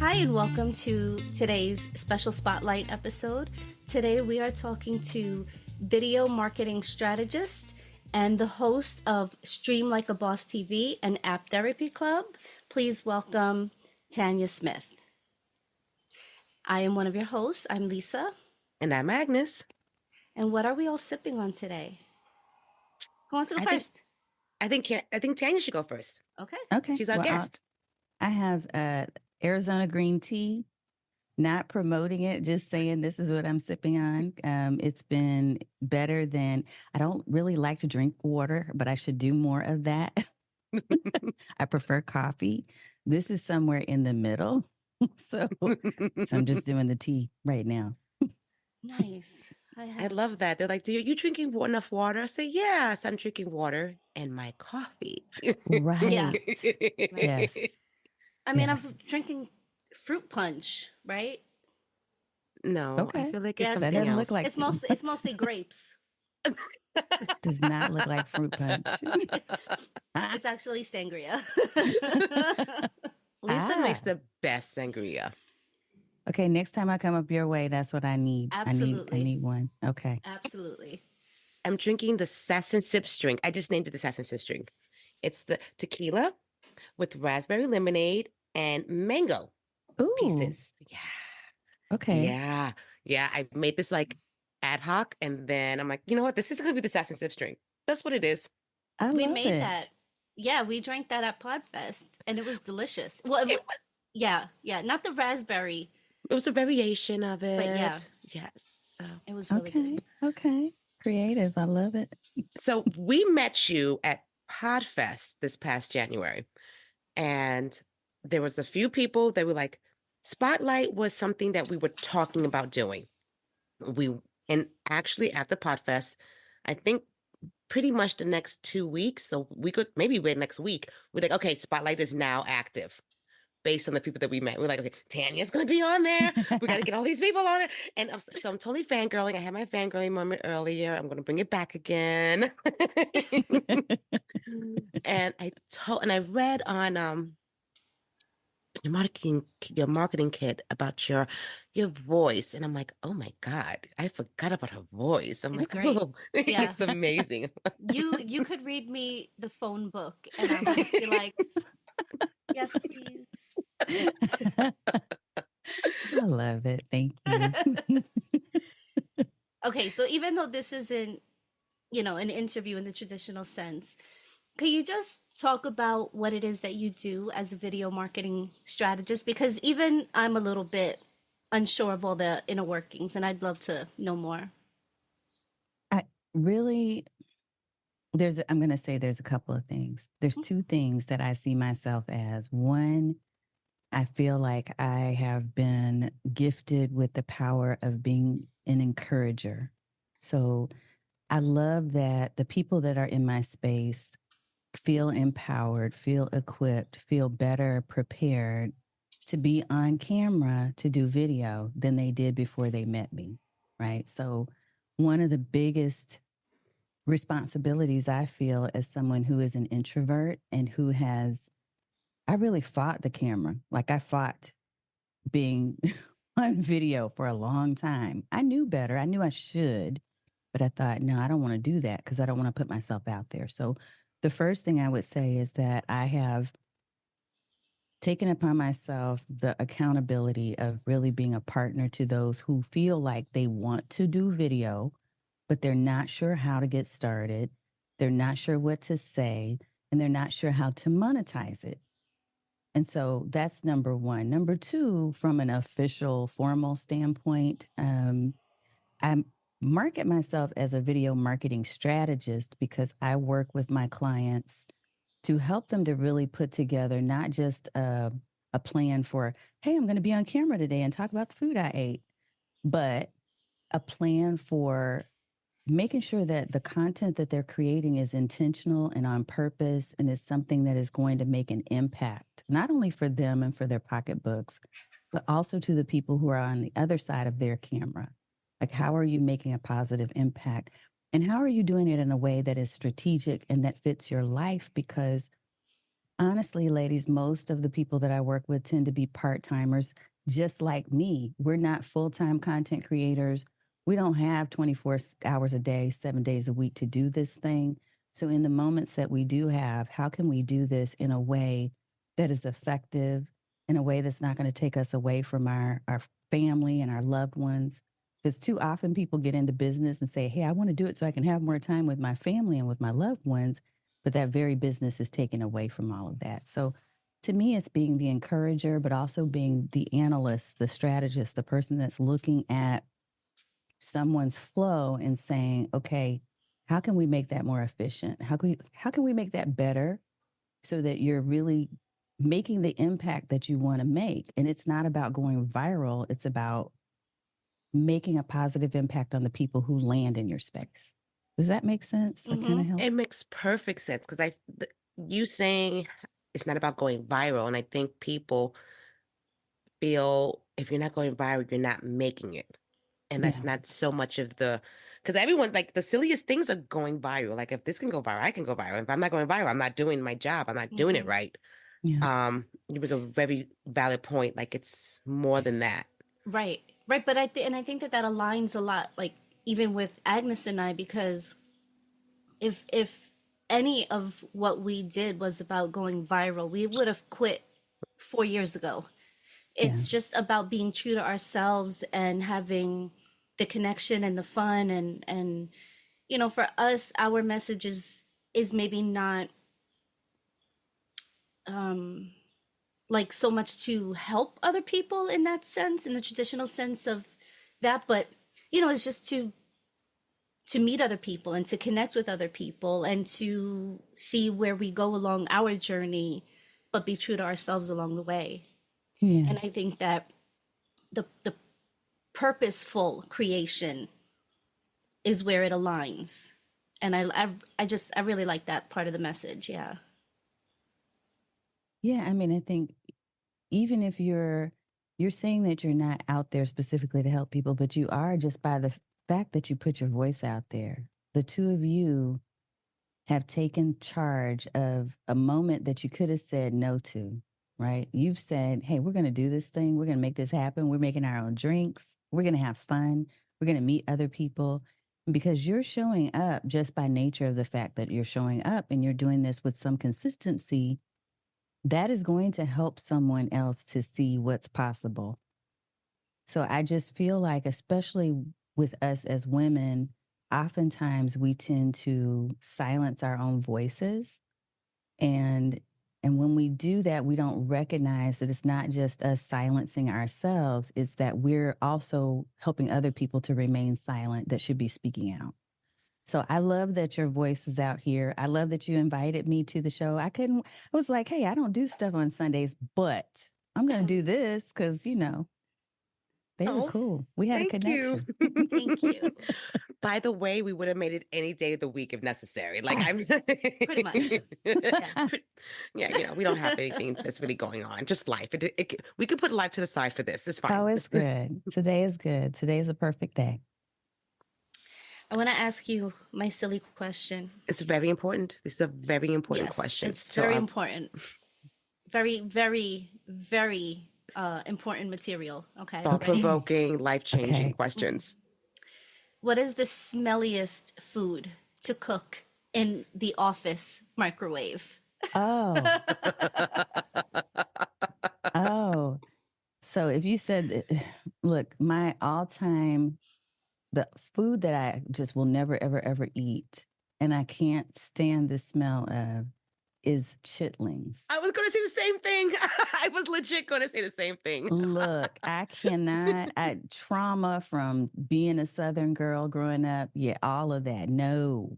Hi, and welcome to today's special spotlight episode. Today, we are talking to video marketing strategist and the host of Stream Like a Boss TV and App Therapy Club. Please welcome Tanya Smith. I am one of your hosts. I'm Lisa. And I'm Agnes. And what are we all sipping on today? Who wants to go first? I think Tanya should go first. Okay. She's our guest. I have Arizona green tea. Not promoting it, just saying this is what I'm sipping on. It's been better than, I don't really like to drink water, but I should do more of that. I prefer coffee. This is somewhere in the middle. So I'm just doing the tea right now. Nice. I love that. They're like, are you drinking enough water? I say, yes, I'm drinking water and my coffee. Right. Yeah. Yes. I mean, Yes. I'm drinking fruit punch, right? No, Okay. I feel like Yeah, it's That something doesn't else. look like It's mostly grapes. does not look like fruit punch. It's actually sangria. Lisa makes Ah. the best sangria. Okay, next time I come up your way, that's what I need. Absolutely. I need one. Okay. Absolutely. I'm drinking the Sass and Sips drink. I just named it the Sass and Sips drink. It's the tequila with raspberry lemonade and mango Ooh. pieces. Yeah. Okay. Yeah. I made this like ad hoc, and then I'm like, you know what? This is going to be the Sass and Sips drink. That's what it is. We love made it. that. Yeah, we drank that at Podfest, and it was delicious. Well, yeah, not the raspberry. It was a variation of it. But yeah. Yes. It was really Okay. good. Okay. Creative. I love it. So we met you at Podfest this past January, and there was a few people that were like, Spotlight was something that we were talking about doing. And actually at the Podfest, I think pretty much the next 2 weeks, so we could maybe wait next week. We're like, okay, Spotlight is now active. Based on the people that we met, we're like, okay, Tanya's gonna be on there. We got to get all these people on it, and so I'm totally fangirling. I had my fangirling moment earlier. I'm gonna bring it back again. And I read on your marketing kit about your voice, and I'm like, oh my God, I forgot about her voice. I'm It's like, great. oh, Yeah. it's amazing. You could read me the phone book, and I would just be like, yes, please. I love it. Thank you. Okay, so even though this isn't, an interview in the traditional sense, can you just talk about what it is that you do as a video marketing strategist? Because even I'm a little bit unsure of all the inner workings, and I'd love to know more. I really, I'm going to say there's a couple of things. There's two things that I see myself as. One, I feel like I have been gifted with the power of being an encourager. So I love that the people that are in my space feel empowered, feel equipped, feel better prepared to be on camera to do video than they did before they met me, right? So one of the biggest responsibilities I feel as someone who is an introvert and who I really fought the camera. Like I fought being on video for a long time. I knew better. I knew I should, but I thought, no, I don't want to do that because I don't want to put myself out there. So the first thing I would say is that I have taken upon myself the accountability of really being a partner to those who feel like they want to do video, but they're not sure how to get started. They're not sure what to say, and they're not sure how to monetize it. And so that's number one. Number two, from an official, formal standpoint, I market myself as a video marketing strategist because I work with my clients to help them to really put together not just a plan for, hey, I'm going to be on camera today and talk about the food I ate, but a plan for making sure that the content that they're creating is intentional and on purpose and is something that is going to make an impact, not only for them and for their pocketbooks, but also to the people who are on the other side of their camera. Like, how are you making a positive impact? And how are you doing it in a way that is strategic and that fits your life? Because honestly, ladies, most of the people that I work with tend to be part-timers, just like me. We're not full-time content creators. We don't have 24 hours a day, 7 days a week to do this thing. So in the moments that we do have, how can we do this in a way that is effective, in a way that's not going to take us away from our family and our loved ones? Because too often people get into business and say, hey, I want to do it so I can have more time with my family and with my loved ones. But that very business is taken away from all of that. So to me, it's being the encourager, but also being the analyst, the strategist, the person that's looking at someone's flow and saying, okay, how can we make that more efficient? How can we make that better so that you're really making the impact that you want to make? And it's not about going viral. It's about making a positive impact on the people who land in your space. Does that make sense? Or kind of help? It makes perfect sense because you saying it's not about going viral, and I think people feel if you're not going viral, you're not making it. And that's Yeah. not so much of because everyone, like, the silliest things are going viral. Like, if this can go viral, I can go viral. If I'm not going viral, I'm not doing my job. I'm not doing it right. Yeah. You make a very valid point. Like, it's more than that. Right, right. But I think that that aligns a lot, like even with Agnes and I, because if any of what we did was about going viral, we would have quit 4 years ago. Yeah. It's just about being true to ourselves and having the connection and the fun and you know, for us, our message is maybe not um like so much to help other people in that sense, in the traditional sense of that, but you know, it's just to meet other people and to connect with other people and to see where we go along our journey, but be true to ourselves along the way. Yeah. And I think that the purposeful creation is where it aligns. And I really like that part of the message. Yeah. Yeah. I mean, I think even if you're saying that you're not out there specifically to help people, but you are just by the fact that you put your voice out there. The two of you have taken charge of a moment that you could have said no to, right? You've said, hey, we're going to do this thing. We're going to make this happen. We're making our own drinks. We're going to have fun. We're going to meet other people. Because you're showing up just by nature of the fact that you're showing up and you're doing this with some consistency, that is going to help someone else to see what's possible. So I just feel like, especially with us as women, oftentimes we tend to silence our own voices. And when we do that, we don't recognize that it's not just us silencing ourselves, it's that we're also helping other people to remain silent that should be speaking out. So I love that your voice is out here. I love that you invited me to the show. I was like, hey, I don't do stuff on Sundays, but I'm going to do this because, they were Oh, cool. We had a thank you. connection. Thank you. By the way, we would have made it any day of the week if necessary. Like, Oh. I'm Pretty much. Yeah. yeah, we don't have anything that's really going on. Just life. We could put life to the side for this. It's fine. Oh, it's good. Today is good. Today is a perfect day. I want to ask you my silly question. It's very important. This is a very important Yes, question. it's very important. Very, very, very important material. Okay, ready? Thought-provoking, life-changing Okay. questions. What is the smelliest food to cook in the office microwave? Oh, oh. So if you said, look, my all-time, the food that I just will never, ever, ever eat, and I can't stand the smell of, is chitlins. I was going to say the same thing. I was legit going to say the same thing. Look, I cannot. Trauma from being a Southern girl growing up. Yeah, all of that. No,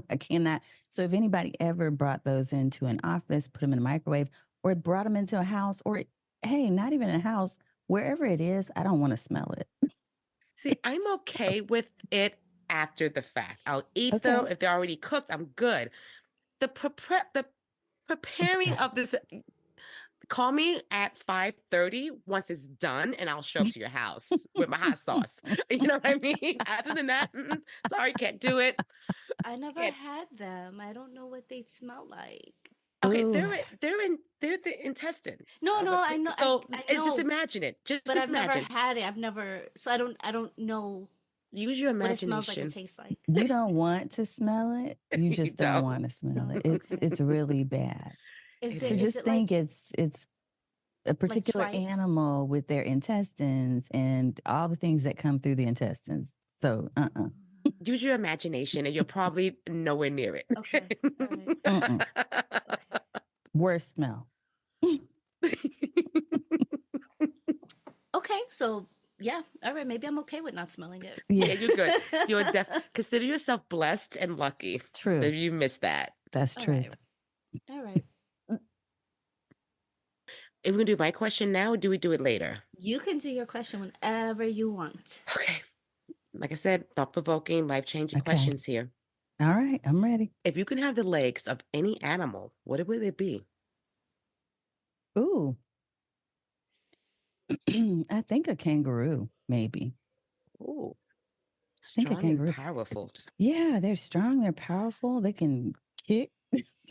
I cannot. So if anybody ever brought those into an office, put them in a microwave, or brought them into a house, or hey, not even a house, wherever it is, I don't want to smell it. See, I'm okay with it after the fact. I'll eat them. Okay. If they're already cooked, I'm good. The preparing Okay. of this, call me at 5:30 once it's done, and I'll show up to your house with my hot sauce. You know what I mean? Other than that, sorry, can't do it. I never Can't. had them. I don't know what they'd smell like. Okay, Ooh, they're the intestines No, of no, a I pig. know, So I just know, imagine it. Just but I've never imagine. had it. I've never, so I don't know Use your what it smells like or imagination. tastes like. you don't want to smell it. You You just don't know. want to smell it. It's really bad. Is It So it, is is. just it like, think it's a like particular tripe? animal with their intestines and all the things that come through the intestines. So, Use your imagination, and you're probably nowhere near it. Okay. All right. mm-mm. Okay. Worst smell. Okay. So yeah. All right. Maybe I'm okay with not smelling it. Yeah, Yeah, you're good. You're consider yourself blessed and lucky true. if you missed that. That's All truth. right. All right. If we gonna do my question now, or do we do it later? You can do your question whenever you want. Okay. Like I said, thought-provoking, life-changing Okay. questions here. All right. I'm ready. If you can have the legs of any animal, what would it be? Ooh, I think a kangaroo, maybe. Ooh, I think a strong and kangaroo. powerful. Just Yeah, they're strong, they're powerful, they can kick,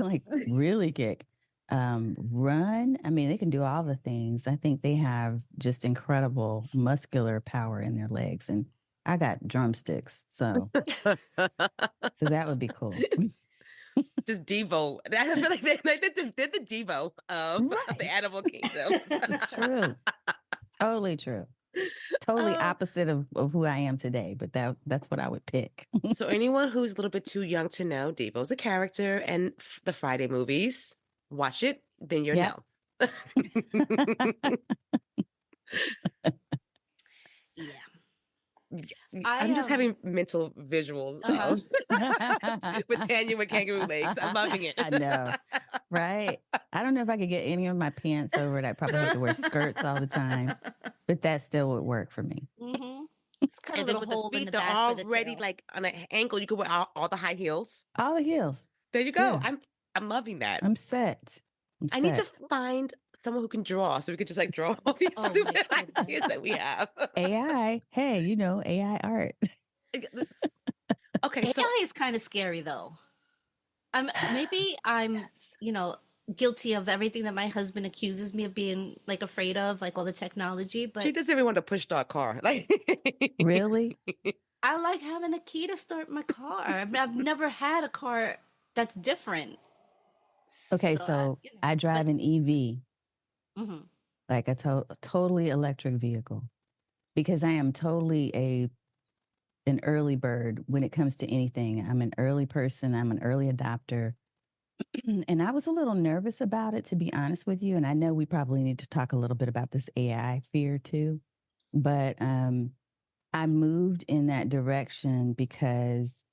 like really kick. Run. I mean, they can do all the things. I think they have just incredible muscular power in their legs. And I got drumsticks, so that would be cool. just Devo. I feel like they're the Devo of Right. the animal kingdom. It's true. Totally true. Totally Uh, opposite of who I am today, but that's what I would pick. so anyone who's a little bit too young to know, Devo's a character in the Friday movies. Watch it, then you'll Yep. know. Yeah. I'm I just having mental visuals Uh-huh. of with Tanya with kangaroo legs. I'm loving it. I know, right? I don't know if I could get any of my pants over it. I probably have to wear skirts all the time, but that still would work for me. Mm-hmm. Just cut a And then little with the hole in feet, the they're back for the already tail. like on an angle. You can wear all the high heels. All the heels. There you go. Yeah, I'm loving that. I'm set. I'm I need to set. find someone who can draw so we could just like draw all these Oh my stupid goodness. ideas that we have. AI. Hey, AI art. Okay, so AI is kind of scary though. Maybe I'm, Yes. guilty of everything that my husband accuses me of being like afraid of, like all the technology, she but doesn't even want to push start car. Like Really? I like having a key to start my car. I've never had a car that's different. Okay, So, so I but drive an EV, mhm. like a totally electric vehicle, because I am totally an early bird when it comes to anything. I'm an early person. I'm an early adopter. And I was a little nervous about it, to be honest with you. And I know we probably need to talk a little bit about this AI fear too. But I moved in that direction because,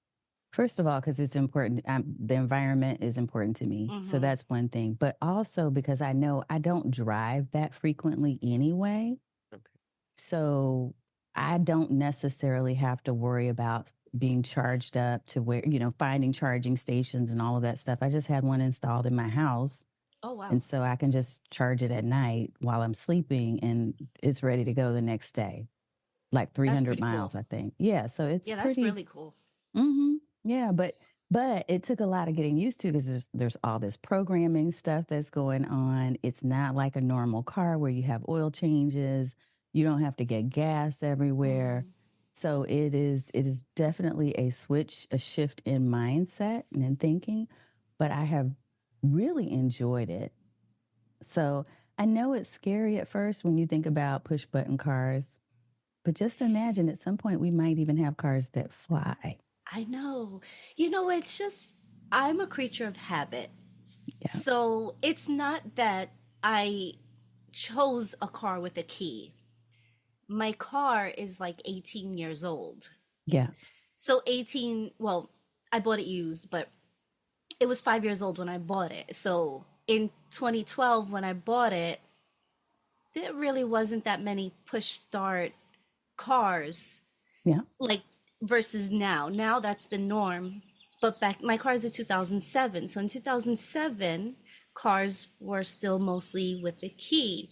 first of all, because it's important. The environment is important to me. So Mhm. that's one thing. But also because I know I don't drive that frequently anyway. okay. So I don't necessarily have to worry about being charged up to where, finding charging stations and all of that stuff. I just had one installed in my house. Oh wow. And so I can just charge it at night while I'm sleeping and it's ready to go the next day. Like That's 300 pretty miles, cool. I think. Yeah. So it's Yeah, that's pretty, really cool. yeah. But it took a lot of getting used to because there's all this programming stuff that's going on. It's not like a normal car where you have oil changes. You don't have to get gas everywhere. Mhm. So it is definitely a shift in mindset and in thinking, but I have really enjoyed it. So I know it's scary at first when you think about push button cars, but just imagine at some point we might even have cars that fly. I know. It's just I'm a creature of habit. Yeah. So it's not that I chose a car with a key. My car is like 18 years old. Yeah. So 18, well, I bought it used, but it was 5 years old when I bought it. So in 2012, when I bought it, there really wasn't that many push start cars Yeah. like versus now. Now that's the norm. But back, my car is a 2007. So in 2007, cars were still mostly with the key.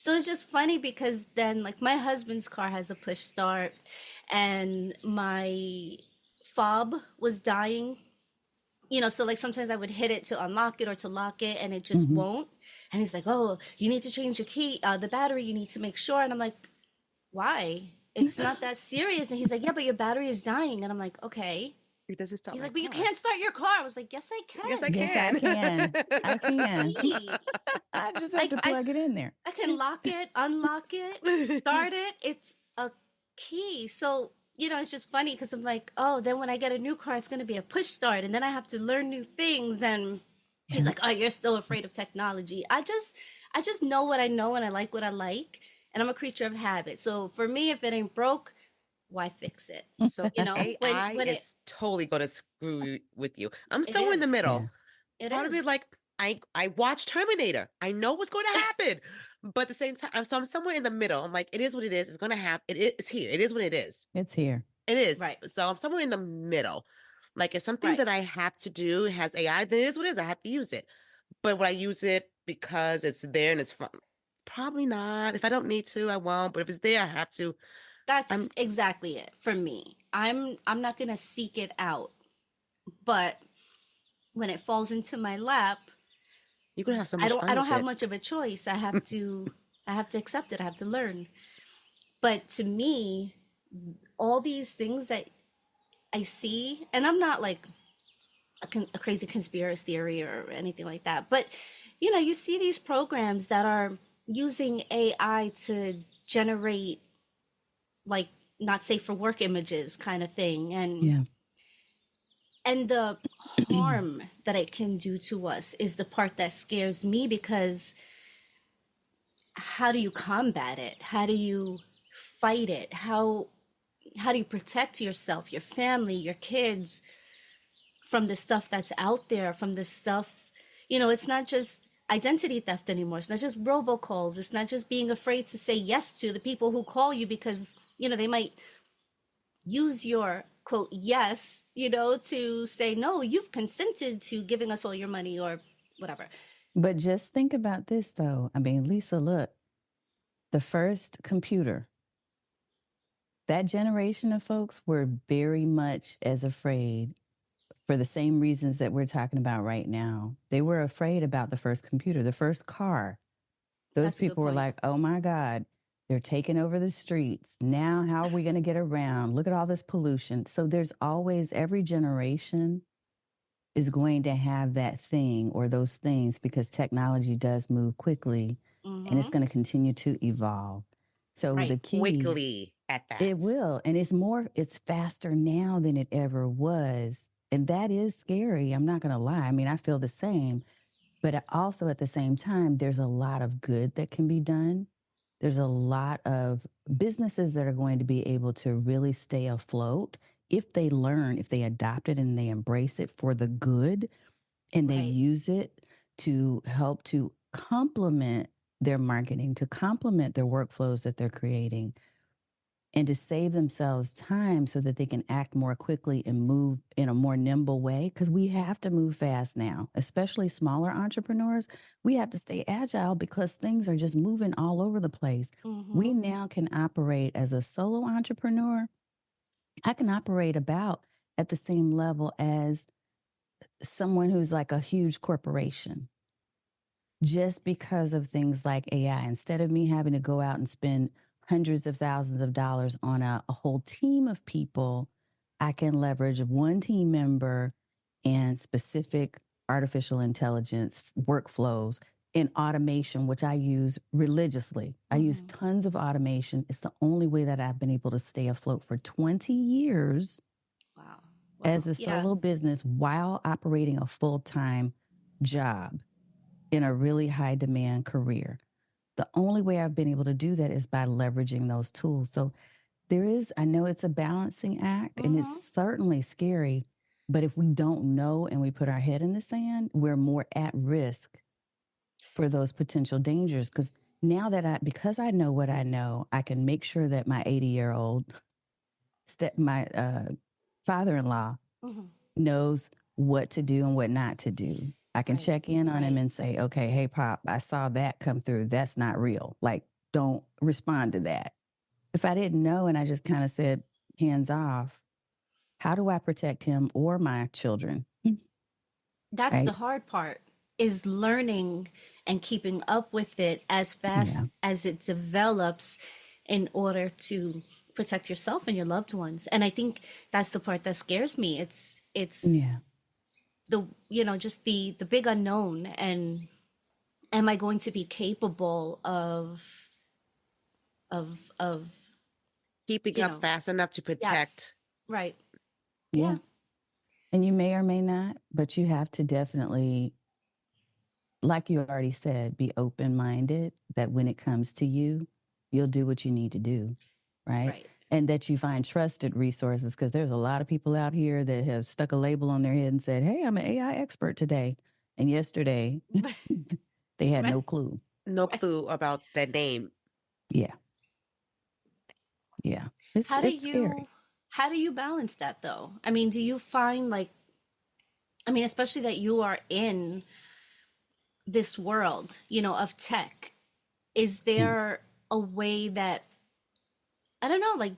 So it's just funny because then, like, my husband's car has a push start, and my fob was dying so like sometimes I would hit it to unlock it or to lock it and it just Mm-hmm. won't. And he's like, oh, you need to change the key, the battery, you need to make sure. And I'm like, why? It's not that serious. And he's like, yeah, but your battery is dying. And I'm like, okay. It doesn't start He's my like, but you can't cars. start your car. I was like, yes, I Yes, I can. Yes, I can. can. I can. Key. I just have to I plug it in there. I can lock it, unlock it, start it. It's a key. So, it's just funny because I'm like, oh, then when I get a new car, it's going to be a push start. And then I have to learn new things. And he's Yeah. like, oh, you're so afraid of technology. I just know what I know and I like what I like. And I'm a creature of habit. So for me, if it ain't broke, why fix it? So AI When is totally going to screw with you. I'm it somewhere in the is, Yeah. middle. it Part of it, is. like, I watched Terminator. I know what's going to happen, but at the same time, so I'm somewhere in the middle. I'm like, it is what it is. It's going to happen. It's here. It is what it is. It's here. It is. Right, So I'm somewhere in the middle. Like, if something right. that I have to do has AI, then it is what it is. I have to use it. But would I use it because it's there and it's fun? Probably not. If I don't need to, I won't. But if it's there, I have to. That's I'm. exactly it for me. I'm not gonna seek it out, but when it falls into my lap, You're gonna have so I much don't fun I don't with have it. much of a choice. I have to accept it. I have to learn. But to me, all these things that I see, and I'm not like a crazy conspiracy theory or anything like that, but you see these programs that are using AI to generate like not safe for work images kind of thing, and Yeah. the harm that it can do to us is the part that scares me because how do you combat it? How do you fight it? How do you protect yourself, your family, your kids from the stuff that's out there, from the stuff, it's not just identity theft anymore. It's not just robocalls. It's not just being afraid to say yes to the people who call you because, they might use your quote yes, to say, no, you've consented to giving us all your money or whatever. But just think about this, though. I mean, Lisa, look, the first computer, that generation of folks were very much as afraid for the same reasons that we're talking about right now. They were afraid about the first computer, the first car. Those That's a good people were point. like, oh my God, they're taking over the streets. Now, how are we going to get around? Look at all this pollution. So there's always, every generation is going to have that thing or those things because technology does move quickly and it's Mm-hmm. going to continue to evolve. So Right. the key, Quickly at it that. will. And it's faster now than it ever was. And that is scary. I'm not going to lie. I mean, I feel the same. But also at the same time, there's a lot of good that can be done. There's a lot of businesses that are going to be able to really stay afloat if they learn, if they adopt it and they embrace it for the good and they Right. use it to help to complement their marketing, to complement their workflows that they're creating, and to save themselves time so that they can act more quickly and move in a more nimble way. Because we have to move fast now, especially smaller entrepreneurs. We have to stay agile because things are just moving all over the place. Mm-hmm. We now can operate as a solo entrepreneur. I can operate about at the same level as someone who's like a huge corporation just because of things like AI. Instead of me having to go out and spend hundreds of thousands of dollars on a whole team of people, I can leverage one team member and specific artificial intelligence workflows and automation, which I use religiously. I use Mm-hmm. tons of automation. It's the only way that I've been able to stay afloat for 20 years Wow. as Well, a yeah. solo business while operating a full-time job in a really high demand career. The only way I've been able to do that is by leveraging those tools. So I know it's a balancing act and it's Mm-hmm. certainly scary, but if we don't know and we put our head in the sand, we're more at risk for those potential dangers. Because I know what I know, I can make sure that my 80-year-old my father-in-law Mm-hmm. knows what to do and what not to do. I can Right. check in on him Right. and say, okay, hey, Pop, I saw that come through. That's not real. Like, don't respond to that. If I didn't know and I just kind of said, hands off, how do I protect him or my children? That's the right? hard part, is learning and keeping up with it as Yeah. fast as it develops in order to protect yourself and your loved ones. And I think that's the part that scares me. It's Yeah. the, you know, just the big unknown, and am I going to be capable of Keeping you up know, fast enough to yes, protect. right. Yeah. Yeah. And you may or may not, but you have to definitely, like you already said, be open minded that when it comes to you, you'll do what you need to do. Right. Right. And that you find trusted resources, because there's a lot of people out here that have stuck a label on their head and said, hey, I'm an AI expert today. And yesterday, they had Right. no clue. No Right. clue about that name. Yeah. Yeah. How do It's you scary. how do you balance that though? I mean, do you find like, I mean, especially that you are in this world, you know, of tech, is Mm. there a way that, I don't know, like,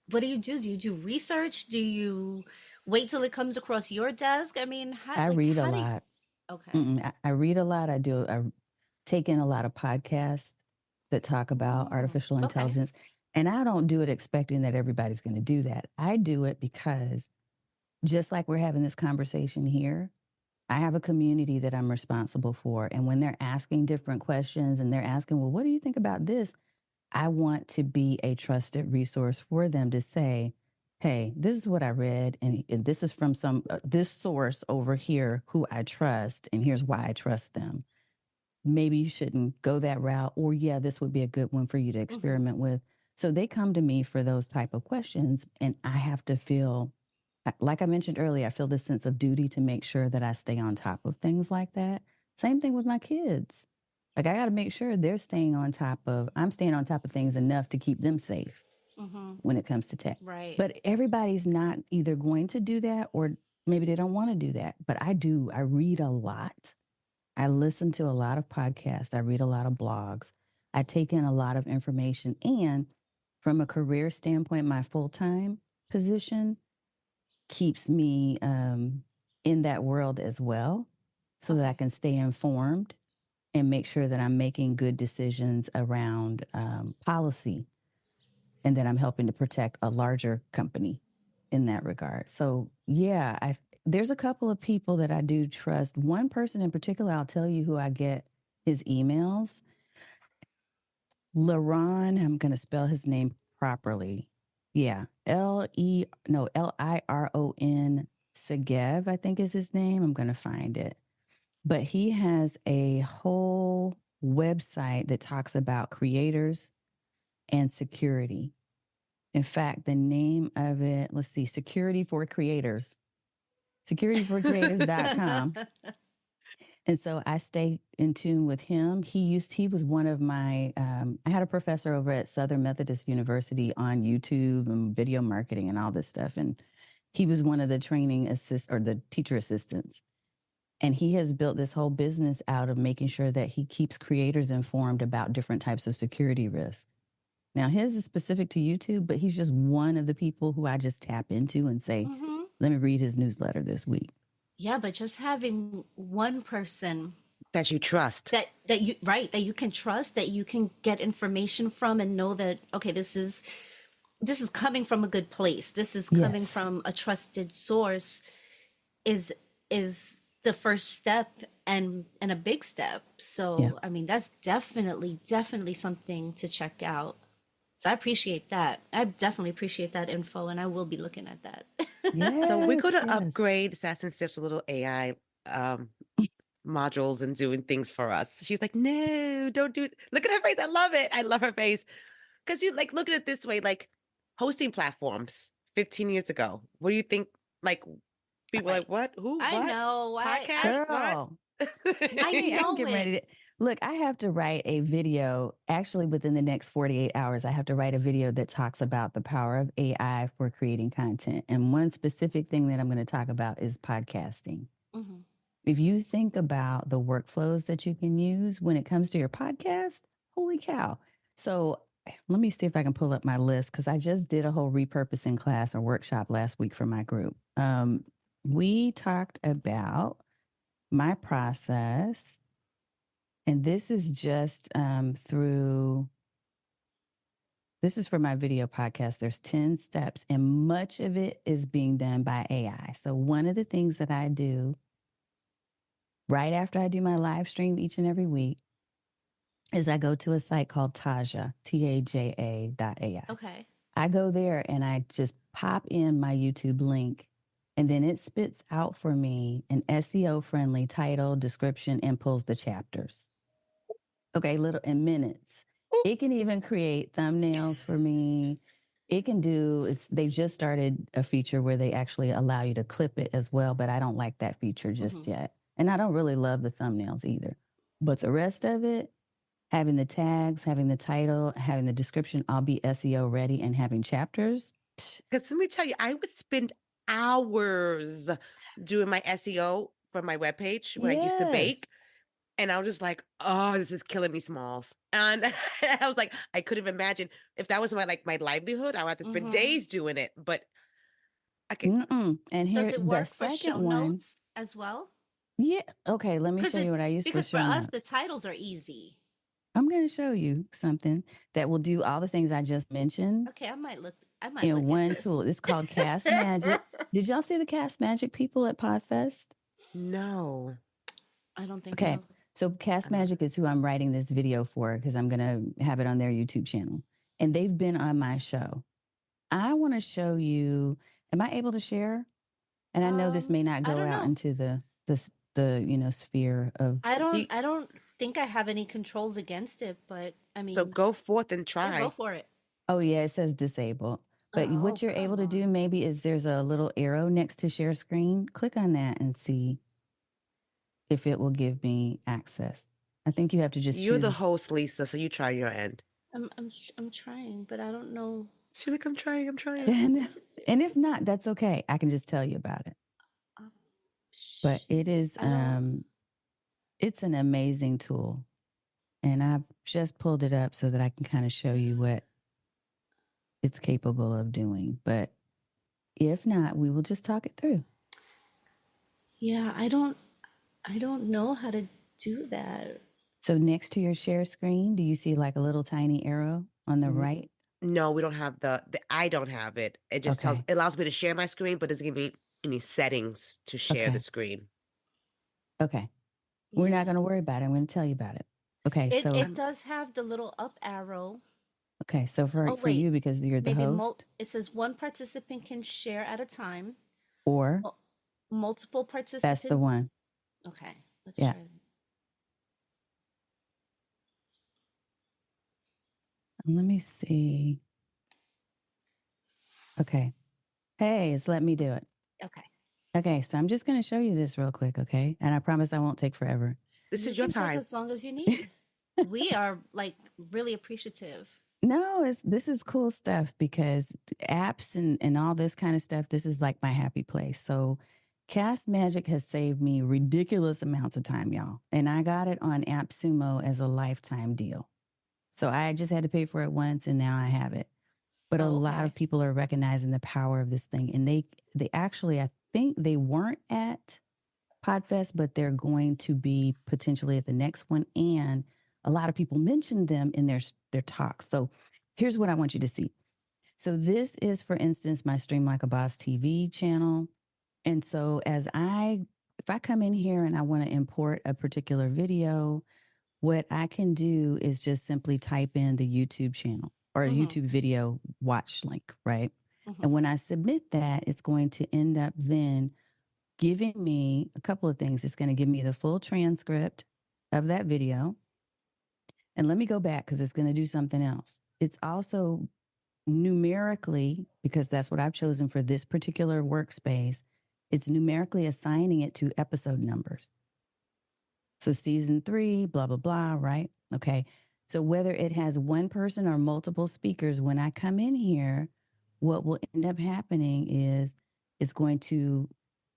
what do you do? Do you do research? Do you wait till it comes across your desk? I mean, I read a how do you, lot. okay. I read a lot. I take in a lot of podcasts that talk about Mm, artificial okay. intelligence. And I don't do it expecting that everybody's going to do that. I do it because, just like we're having this conversation here, I have a community that I'm responsible for. And when they're asking different questions and they're asking, well, what do you think about this? I want to be a trusted resource for them to say, hey, this is what I read. And this is from this source over here who I trust. And here's why I trust them. Maybe you shouldn't go that route, or yeah, this would be a good one for you to Mm-hmm. experiment with. So they come to me for those type of questions, and I have to feel, like I mentioned earlier, I feel this sense of duty to make sure that I stay on top of things like that. Same thing with my kids. Like, I got to make sure I'm staying on top of things enough to keep them safe Mm-hmm. when it comes to tech. Right. But everybody's not either going to do that, or maybe they don't want to do that. But I do. I read a lot. I listen to a lot of podcasts. I read a lot of blogs. I take in a lot of information. And from a career standpoint, my full time position keeps me in that world as well, so that I Okay. can stay informed and make sure that I'm making good decisions around policy, and that I'm helping to protect a larger company in that regard. So, yeah, there's a couple of people that I do trust. One person in particular, I'll tell you who I get his emails. Laron, I'm going to spell his name properly. Yeah, Liron Segev, I think is his name. I'm going to find it. But he has a whole website that talks about creators and security. In fact, the name of it, let's see, Security for Creators, securityforcreators.com. And so I stay in tune with him. He was one of my, I had a professor over at Southern Methodist University on YouTube and video marketing and all this stuff. And he was one of the the teacher assistants. And he has built this whole business out of making sure that he keeps creators informed about different types of security risks. Now, his is specific to YouTube, but he's just one of the people who I just tap into and say, Mm-hmm. let me read his newsletter this week. Yeah, but just having one person That you trust. that you, right, that you can trust, that you can get information from and know that, okay, this is coming from a good place, this is coming Yes. from a trusted source, is the first step, and a big step. Yeah. So I mean, that's definitely something to check out. So I appreciate that. I definitely appreciate that info, and I will be looking at that. So we're going Yes. to Yes. upgrade Sass and Stiff's little AI modules and doing things for us. She's like, no, don't do it. Look at her face. I love it. I love her face. Because you like look at it this way, like hosting platforms 15 years ago. What do you think? Like people are Right. like, what? Who? I What? know. Podcast? What? Girl, I I'm know getting it. ready to look. I have to write a video actually within the next 48 hours. I have to write a video that talks about the power of AI for creating content. And one specific thing that I'm going to talk about is podcasting. Hmm. If you think about the workflows that you can use when it comes to your podcast, holy cow. So let me see if I can pull up my list, because I just did a whole repurposing class or workshop last week for my group. We talked about my process, and this is just this is for my video podcast. There's 10 steps, and much of it is being done by AI. So one of the things that I do right after I do my live stream each and every week is I go to a site called Taja, TAJA.ai. Okay. I go there and I just pop in my YouTube link, and then it spits out for me an SEO friendly title, description, and pulls the chapters. Okay, little in minutes. It can even create thumbnails for me. It can do, they've just started a feature where they actually allow you to clip it as well, but I don't like that feature just yet. And I don't really love the thumbnails either. But the rest of it, having the tags, having the title, having the description, all be SEO ready, and having chapters. Because let me tell you, I would spend hours doing my SEO for my webpage when I used to bake. And I was just like, oh, this is killing me, Smalls. And I was like, I couldn't imagine if that was my livelihood, I would have to spend days doing it. But I can. And here, Does it the work for show second one. notes as well? Yeah. Okay. Let me show you what I use for Because for show us, notes. the titles are easy. I'm going to show you something that will do all the things I just mentioned Okay, I might look in one at this. tool. It's called Cast Magic. Did y'all see the Cast Magic people at Podfest? No. I don't think Okay. so. So Cast Magic is who I'm writing this video for, because I'm going to have it on their YouTube channel. And they've been on my show. I want to show you, am I able to share? And I know this may not go out into the sphere of. I don't think I have any controls against it, but I mean. So go forth and try. Yeah, go for it. Oh yeah, it says disable. But what you're able to do maybe is there's a little arrow next to share screen. Click on that and see if it will give me access. I think you have to just You're choose. the host, Lisa, so you try your end. I'm trying, but I don't know. She's like, I'm trying. And if not, that's okay. I can just tell you about it. But it is it's an amazing tool. And I've just pulled it up so that I can kind of show you what it's capable of doing. But if not, we will just talk it through. Yeah, I don't know how to do that. So next to your share screen, do you see like a little tiny arrow on the right? No, we don't have I don't have it. It just it allows me to share my screen, but doesn't give me any settings to share the screen. Okay. Yeah. We're not going to worry about it. I'm going to tell you about it. Okay. It does have the little up arrow. Okay. So for you, because you're the host. It says one participant can share at a time. Or multiple participants. That's the one. Okay. Let's try that. Let me see. Okay. Hey, it's let me do it. Okay. Okay, so I'm just going to show you this real quick, okay? And I promise I won't take forever. This is your time. Take as long as you need. We are like really appreciative. No, this is cool stuff, because apps and all this kind of stuff, this is like my happy place. So Cast Magic has saved me ridiculous amounts of time, y'all. And I got it on AppSumo as a lifetime deal. So I just had to pay for it once, and now I have it. But a lot of people are recognizing the power of this thing. And they actually, I think they weren't at Podfest, but they're going to be potentially at the next one. And a lot of people mentioned them in their talks. So here's what I want you to see. So this is, for instance, my Stream Like a Boss TV channel. And so if I come in here and I want to import a particular video, what I can do is just simply type in the YouTube channel or a YouTube video watch link, right? And when I submit that, it's going to end up then giving me a couple of things. It's going to give me the full transcript of that video. And let me go back, because it's going to do something else. It's also numerically, because that's what I've chosen for this particular workspace, it's numerically assigning it to episode numbers. So season 3, blah, blah, blah, right? Okay. So whether it has one person or multiple speakers, when I come in here, what will end up happening is it's going to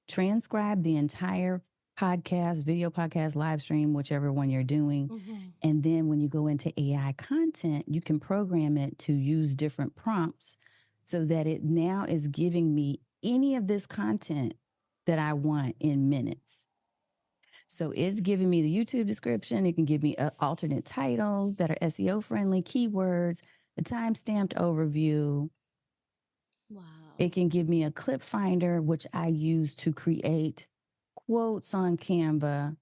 transcribe the entire podcast, video podcast, live stream, whichever one you're doing. And then when you go into AI content, you can program it to use different prompts so that it now is giving me any of this content that I want in minutes. So it's giving me the YouTube description. It can give me alternate titles that are SEO friendly, keywords, a time-stamped overview. Wow. It can give me a clip finder, which I use to create quotes on Canva.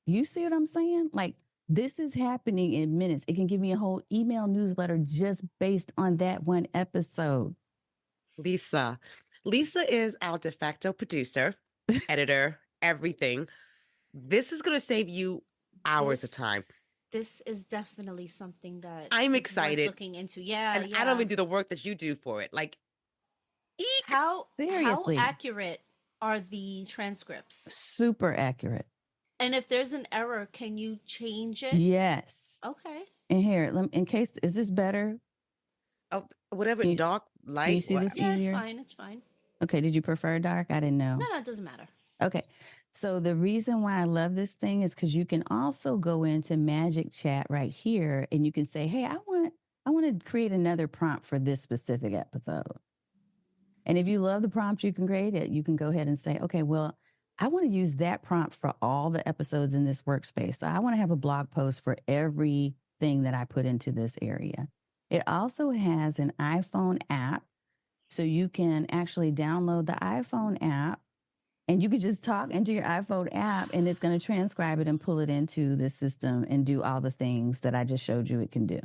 You see what I'm saying? Like, this is happening in minutes. It can give me a whole email newsletter just based on that one episode. Lisa. Lisa is our de facto producer, editor, everything. This is going to save you hours of time. This is definitely something that I'm is worth excited. looking into. Yeah, And I don't even do the work that you do for it. Like, eek. How Seriously. accurate are the transcripts? Super accurate. And if there's an error, can you change it? Yes. Okay. And here, in case, is this better? Oh, whatever, dark, light. Can you see this Yeah, easier? it's fine. It's fine. Okay. Did you prefer dark? I didn't know. No, it doesn't matter. Okay. So the reason why I love this thing is because you can also go into Magic Chat right here and you can say, hey, I want to create another prompt for this specific episode. And if you love the prompt, you can create it. You can go ahead and say, okay, well, I want to use that prompt for all the episodes in this workspace. So I want to have a blog post for everything that I put into this area. It also has an iPhone app. So you can actually download the iPhone app and you can just talk into your iPhone app and it's going to transcribe it and pull it into the system and do all the things that I just showed you it can do.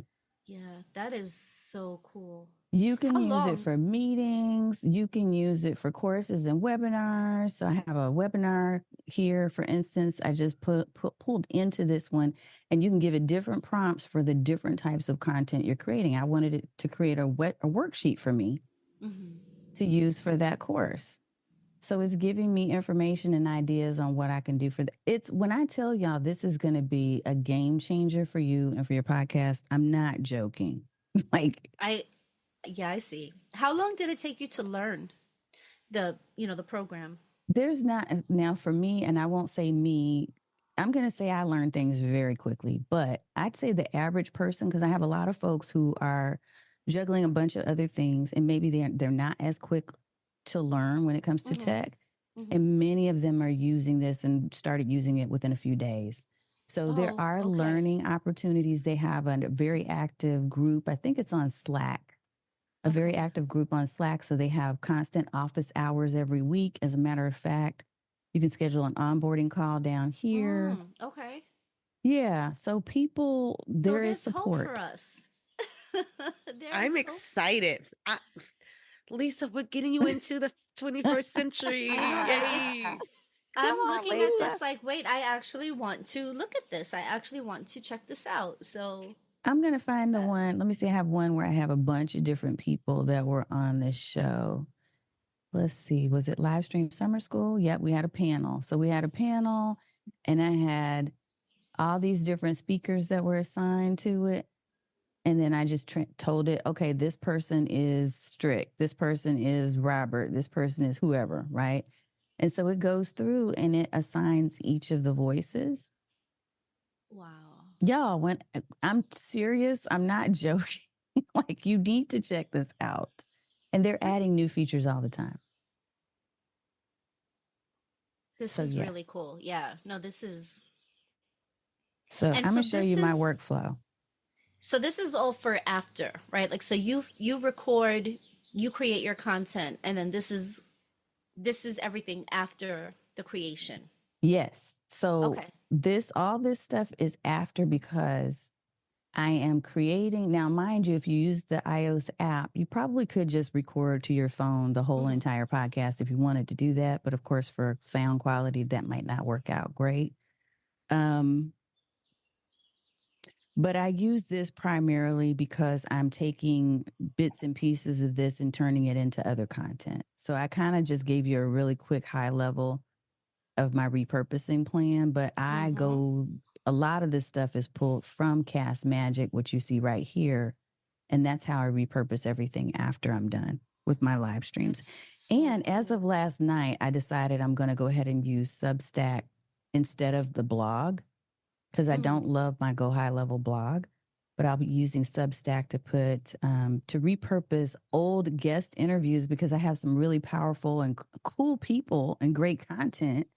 Yeah, that is so cool. You can How use long? it for meetings. You can use it for courses and webinars. So I have a webinar here, for instance. I just pulled into this one, and you can give it different prompts for the different types of content you're creating. I wanted it to create a worksheet for me to use for that course. So it's giving me information and ideas on what I can do for it's when I tell y'all this is going to be a game changer for you and for your podcast, I'm not joking. Like, I see. How long did it take you to learn the program? there's not now for me, and I won't say me. I'm going to say I learn things very quickly, but I'd say the average person, because I have a lot of folks who are juggling a bunch of other things, and maybe they're not as quick to learn when it comes to tech. And many of them are using this and started using it within a few days. So there are learning opportunities. They have a very active group. I think it's on Slack, a very active group on Slack. So they have constant office hours every week. As a matter of fact, you can schedule an onboarding call down here. Okay. Yeah. So people, there is support. Hope for us. I'm excited. Lisa, we're getting you into the 21st century. Yay. I'm looking at this like, wait, I actually want to look at this. I actually want to check this out. So I'm going to find the one. Let me see. I have one where I have a bunch of different people that were on this show. Let's see. Was it live stream summer school? Yep. We had a panel. So we had a panel and I had all these different speakers that were assigned to it. And then I just told it, okay, this person is Strick. This person is Robert. This person is whoever, right? And so it goes through and it assigns each of the voices. Wow. Y'all, when I'm serious, I'm not joking. Like, you need to check this out. And they're adding new features all the time. This is really cool. Yeah. No, this is. So I'm going to show you my workflow. So this is all for after, right? Like, so you record, you create your content, and then this is everything after the creation. Yes. So all this stuff is after because I am creating. Now, mind you, if you use the iOS app, you probably could just record to your phone the whole entire podcast if you wanted to do that. But of course, for sound quality, that might not work out great. But I use this primarily because I'm taking bits and pieces of this and turning it into other content. So I kind of just gave you a really quick high level of my repurposing plan, but a lot of this stuff is pulled from Cast Magic, which you see right here. And that's how I repurpose everything after I'm done with my live streams. And as of last night, I decided I'm going to go ahead and use Substack instead of the blog, because I don't love my Go High Level blog, but I'll be using Substack to to repurpose old guest interviews, because I have some really powerful and cool people and great content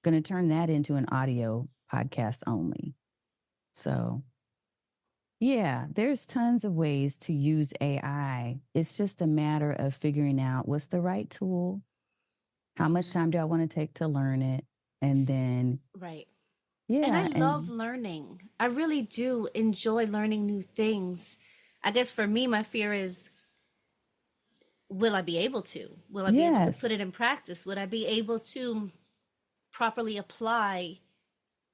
going to turn that into an audio podcast only. So, yeah, there's tons of ways to use AI. It's just a matter of figuring out what's the right tool, how much time do I want to take to learn it, and then Right. yeah, And I love learning. I really do enjoy learning new things. I guess for me, my fear is, will I be able to? Will I be able to put yes, it in practice? Would I be able to properly apply?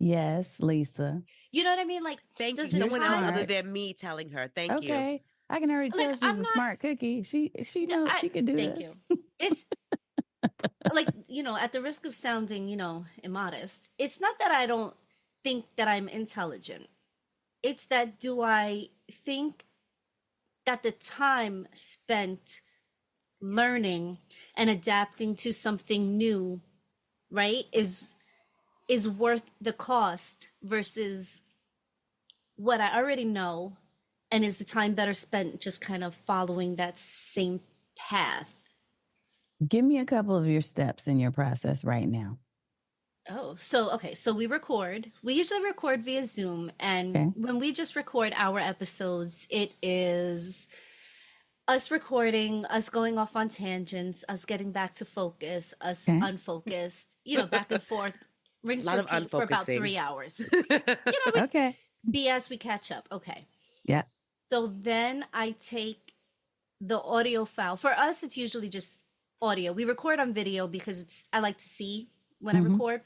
yes, Lisa. You know what I mean? Like, Thank does you. the You're Someone else time, other smart. than me telling her. Thank you. Okay, I can already like, tell she's I'm a not, smart cookie. She no, knows she can do thank you. this. It's like, at the risk of sounding, immodest, it's not that I don't think that I'm intelligent. It's that, do I think that the time spent learning and adapting to something new, right, is worth the cost versus what I already know, and is the time better spent just kind of following that same path? Give me a couple of your steps in your process right now. Oh, so okay, so we usually record via Zoom, and Okay. when we just record our episodes, it is us recording, us going off on tangents, us getting back to focus, us Okay. unfocused, back and forth, A rinse lot of repeat for about unfocusing. 3 hours. That's We Okay. BS, we catch up. Okay. Yeah. So then I take the audio file. For us, it's usually just audio. We record on video because I like to see when I Mm-hmm. record.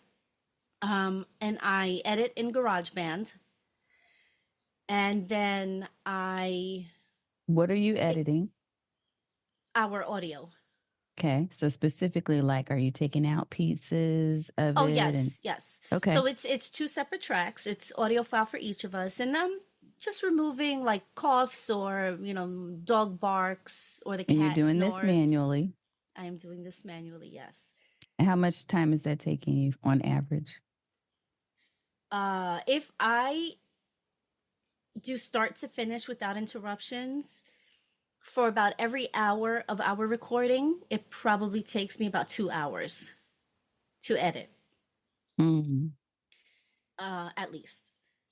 And I edit in GarageBand. And then What are you editing? our audio. Okay. So specifically, like, are you taking out pieces of Oh, it? And yes, yes. okay. So it's two separate tracks. It's audio file for each of us, and I'm just removing like coughs or dog barks or the And you're cat doing this snores. manually. I am doing this manually. Yes. How much time is that taking you on average? If I do start to finish without interruptions, for about every hour of our recording, it probably takes me about 2 hours to edit, Mm-hmm. at least.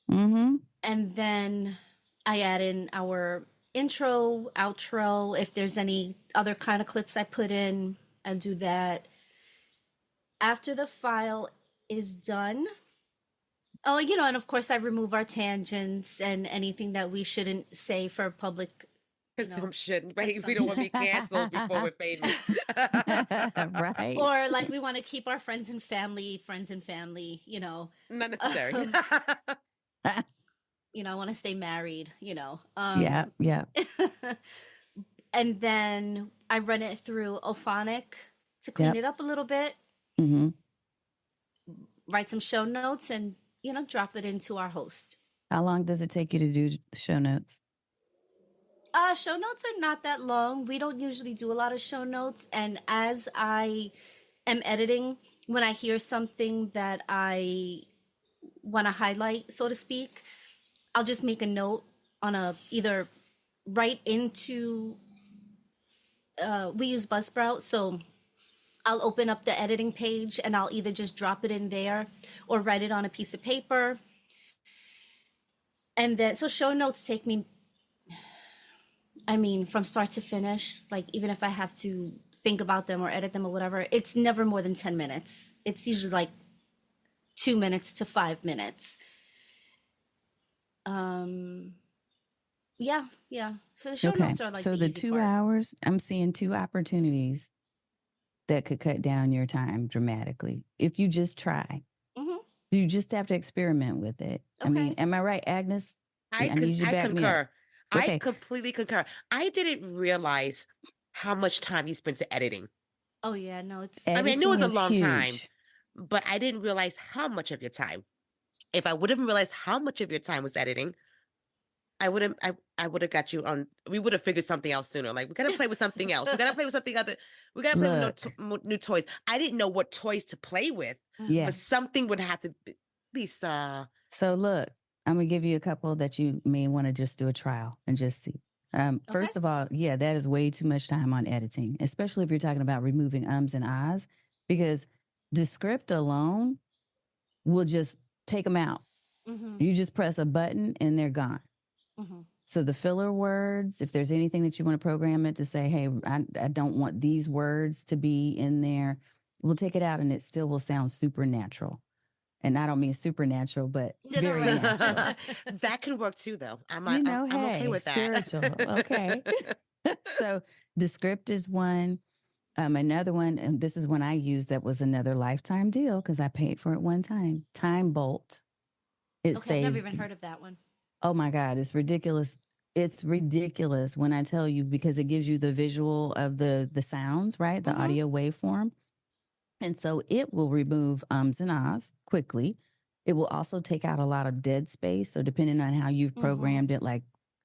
Mm-hmm. And then I add in our intro, outro. If there's any other kind of clips I put in, I do that. After the file is done, oh, and of course I remove our tangents and anything that we shouldn't say for public, Consumption, right? We consumption. don't want to be canceled before we're famous. Right. Or like we want to keep our friends and family, Not necessary. I want to stay married, Yeah. Yeah. and then I run it through Ophonic to clean Yep. it up a little bit, Mm-hmm. write some show notes, and drop it into our host. How long does it take you to do show notes? Show notes are not that long. We don't usually do a lot of show notes, and as I am editing, when I hear something that I want to highlight, so to speak, I'll just make a note on either right into, we use Buzzsprout, so I'll open up the editing page and I'll either just drop it in there or write it on a piece of paper. And then, so show notes take me, from start to finish, like even if I have to think about them or edit them or whatever, it's never more than 10 minutes. It's usually like 2 minutes to 5 minutes. Yeah. So the show Okay. notes are like So the easy 2 part. hours, I'm seeing 2 opportunities that could cut down your time dramatically if you just try. Mm-hmm. You just have to experiment with it. I Okay. mean, am I right, Agnes? I need you to I back me up. concur. I Okay. completely concur. I didn't realize how much time you spent to editing. Oh yeah, no, it's I mean, I knew it was a Editing is long time, huge. but I didn't realize how much of your time. If I would have realized how much of your time was editing, I would have got you on. We would have figured something else sooner. Like, we gotta play with something else. We gotta play with something other. We gotta play with new toys. I didn't know what toys to play with, Yeah. but something would have to be, Lisa. So look, I'm going to give you a couple that you may want to just do a trial and just see. First of all, yeah, that is way too much time on editing, especially if you're talking about removing ums and ahs, because the script alone will just take them out. You just press a button and they're gone. So the filler words, if there's anything that you want to program it to say, hey, I don't want these words to be in there, we'll take it out and it still will sound supernatural. And I don't mean supernatural, but very natural. That can work too, though. I'm hey, okay with spiritual. that. Okay. So Descript is one. Another one, and this is one I used that was another lifetime deal because I paid for it one time. Time Bolt. It Okay, saves. I've never even heard of that one. Oh my God, it's ridiculous. It's ridiculous when I tell you, because it gives you the visual of the sounds, right? The audio waveform. And so it will remove ums and ahs quickly. It will also take out a lot of dead space. So depending on how you've programmed it, like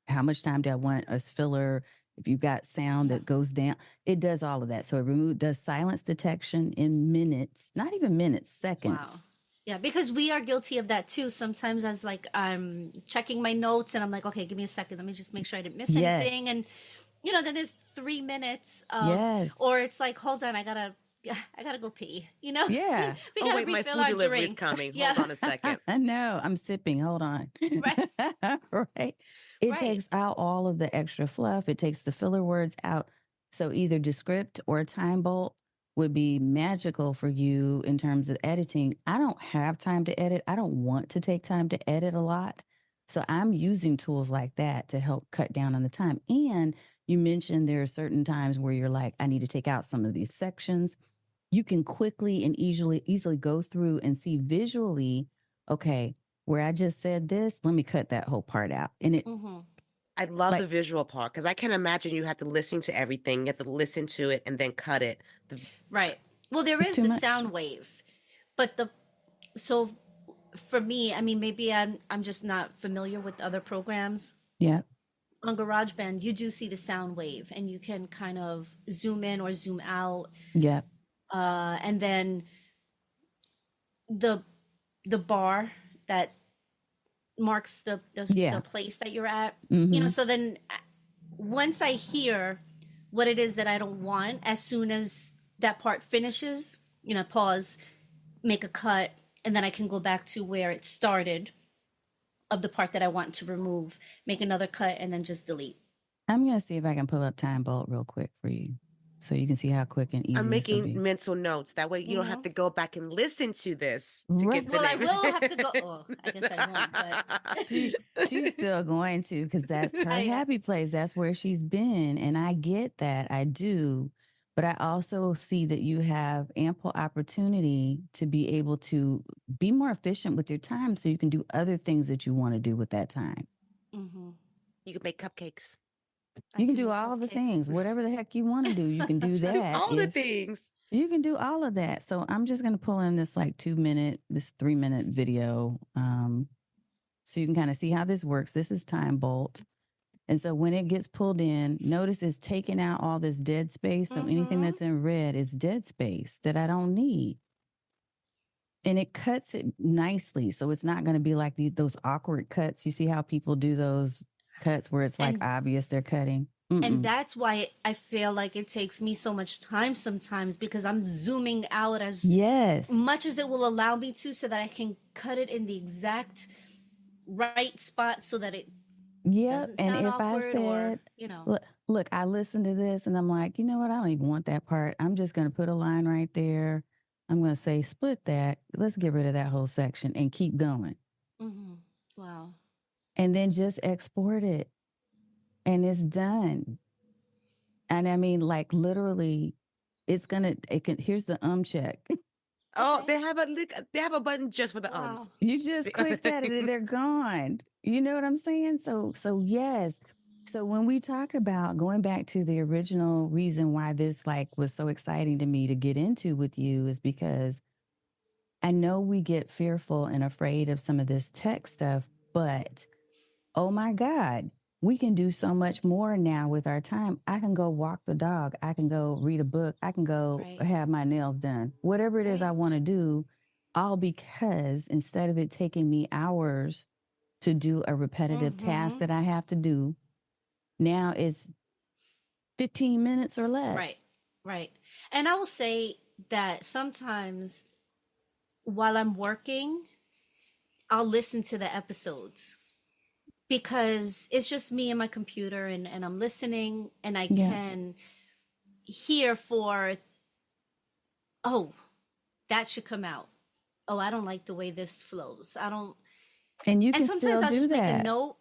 how much time do I want as filler, if you've got sound that goes down, it does all of that. So it does silence detection in minutes, not even minutes, seconds. Wow. Yeah, because we are guilty of that too. Sometimes as like I'm checking my notes and I'm like, okay, give me a second. Let me just make sure I didn't miss anything. And then there's 3 minutes of, or it's like, hold on, I gotta go pee. Yeah. we gotta wait, my refill food our delivery is drink. coming. Yeah. Hold on a second. I know. I'm sipping. Hold on. Right. Right. It takes out all of the extra fluff. It takes the filler words out. So either Descript or Time Bolt would be magical for you in terms of editing. I don't have time to edit. I don't want to take time to edit a lot. So I'm using tools like that to help cut down on the time. And you mentioned there are certain times where you're like, I need to take out some of these sections. You can quickly and easily go through and see visually, okay, where I just said this, let me cut that whole part out. And it I love the visual part because I can imagine you have to listen to everything. You have to listen to it and then cut it. Right. Well, there is the sound wave, but so for me, I mean, maybe I'm just not familiar with other programs. Yeah. On GarageBand, you do see the sound wave, and you can kind of zoom in or zoom out. Yeah. And then the bar that marks the place that you're at. So then once I hear what it is that I don't want, as soon as that part finishes, pause, make a cut, and then I can go back to where it started of the part that I want to remove, make another cut, and then just delete. I'm going to see if I can pull up Time Bolt real quick for you so you can see how quick and easy I'm this will be. making mental notes. That way you don't have to go back and listen to this to Right. get the Well, name. I will have to go. Oh, I guess I won't, but she's still going to, because that's her happy place. That's where she's been. And I get that. I do. But I also see that you have ample opportunity to be able to be more efficient with your time so you can do other things that you want to do with that time. You can make cupcakes. You can do all the things, whatever the heck you want to do. You can do that. Do all the things. You can do all of that. So I'm just going to pull in this like 3-minute video. So you can kind of see how this works. This is Time Bolt. And so when it gets pulled in, notice it's taking out all this dead space. So anything that's in red is dead space that I don't need. And it cuts it nicely. So it's not going to be like those awkward cuts. You see how people do those cuts where it's like obvious they're cutting? And that's why I feel like it takes me so much time sometimes, because I'm zooming out as much as it will allow me to, so that I can cut it in the exact right spot so that it doesn't sound and if awkward, I said, or, look, I listened to this and I'm like, you know what? I don't even want that part. I'm just going to put a line right there. I'm going to say, split that. Let's get rid of that whole section and keep going. Wow. And then just export it. And it's done. And I mean, like literally, here's the check. Oh, they have a button just for the ums. You just click that and they're gone. You know what I'm saying? So yes. So when we talk about going back to the original reason why this was so exciting to me to get into with you, is because I know we get fearful and afraid of some of this tech stuff, but oh my God, we can do so much more now with our time. I can go walk the dog. I can go read a book. I can go have my nails done. Whatever it is I want to do, all because instead of it taking me hours to do a repetitive task that I have to do, now it's 15 minutes or less. Right. And I will say that sometimes while I'm working, I'll listen to the episodes because it's just me and my computer, and I'm listening, and I Yeah. can hear for, oh, that should come out. Oh, I don't like the way this flows. I don't. And you And can sometimes still I'll do just make a that. note,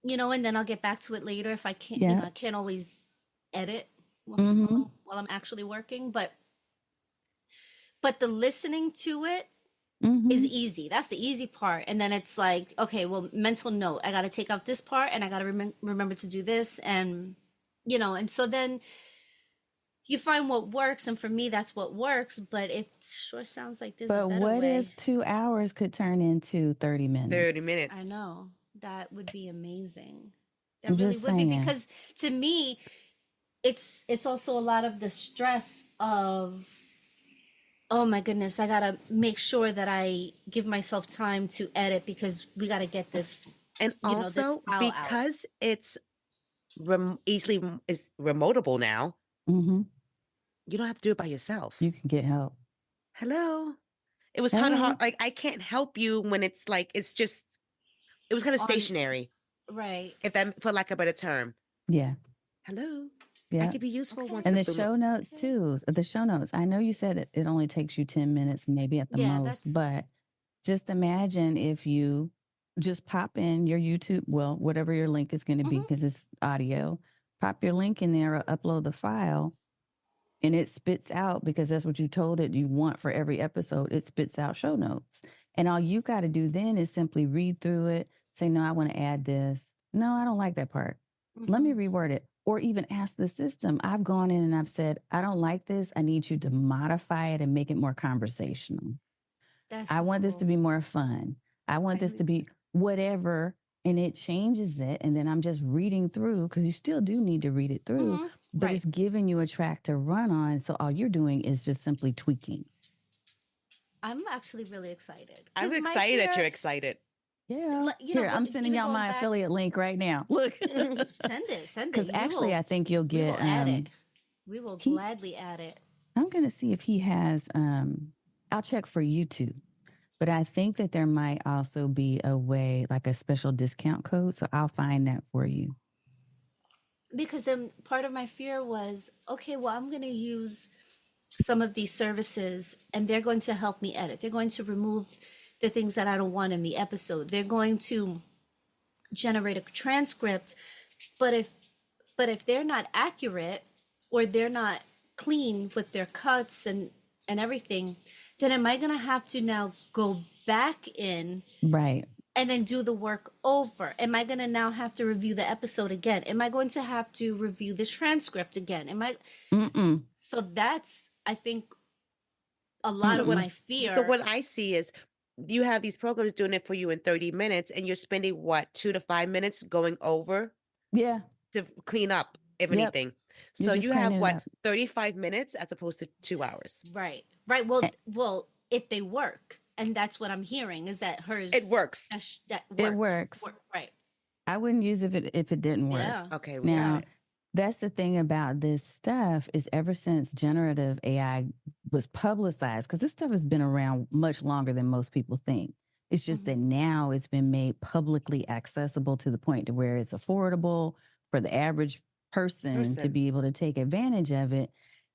and then I'll get back to it later if I can't, Yeah. I can't always edit Mm-hmm. while I'm actually working, but the listening to it is Mm-hmm. easy. That's the easy part. And then it's like, okay, well, mental note. I got to take out this part, and I got to remember to do this, and so then you find what works, and for me that's what works, but it sure sounds like there's a But better what way. if 2 hours could turn into 30 minutes? 30 I minutes. know. That would be amazing. That I'm really just would be, saying. because to me it's also a lot of the stress of, oh my goodness, I gotta make sure that I give myself time to edit because we gotta get this, And this also, file out. because it's easily is remotable now, Mm-hmm. you don't have to do it by yourself. You can get help. Hello. It was Hey. hard. Like, I can't help you when it's like, it was kind of On- stationary, Right. if that, for lack of a better term. Yeah. Hello. I Yeah. could be useful Okay. once And the it's show notes too. The show notes. I know you said that it only takes you 10 minutes, maybe at the Yeah, most, that's but just imagine if you just pop in your YouTube, well, whatever your link is going to be, Mhm. because it's audio, pop your link in there or upload the file, and it spits out, because that's what you told it you want for every episode. It spits out show notes. And all you got to do then is simply read through it, say, no, I want to add this. No, I don't like that part. Let me Mhm. reword it. Or even ask the system. I've gone in and I've said, I don't like this. I need you to modify it and make it more conversational. That's I so want this to cool. be more fun. I want this to be whatever. And it changes it. And then I'm just reading through, because you still do need to read it through, Mhm. but Right. it's giving you a track to run on. So all you're doing is just simply tweaking. I'm actually really excited I'm because my excited that you're fear, excited. Yeah. Here, I'm sending y'all my back, affiliate link right now. Look. send it, Because actually, I think you'll we get, will add it. We will he, gladly add it. I'm going to see if he has, I'll check for YouTube. But I think that there might also be a way, like a special discount code. So I'll find that for you. Because part of my fear was, okay, well, I'm going to use some of these services and they're going to help me edit. They're going to remove the things that I don't want in the episode. They're going to generate a transcript, but if they're not accurate, or they're not clean with their cuts and everything, then am I going to have to now go back in Right. and then do the work over? Am I going to now have to review the episode again? Am I going to have to review the transcript again? So that's, I think, a lot So of what my fear. so what I see is you have these programs doing it for you in 30 minutes, and you're spending what, 2 to 5 minutes going over Yeah. to clean up, if Yep. anything. You're So just you have cleaning it what, up. 35 minutes as opposed to 2 hours. Right. Well, if they work, and that's what I'm hearing, is that hers, It works. that It works. Right. I wouldn't use it if it didn't work. Yeah. Okay, we got Now, it. that's the thing about this stuff, is ever since generative AI was publicized, because this stuff has been around much longer than most people think. It's just that now it's been made publicly accessible to the point to where it's affordable for the average person to be able to take advantage of it.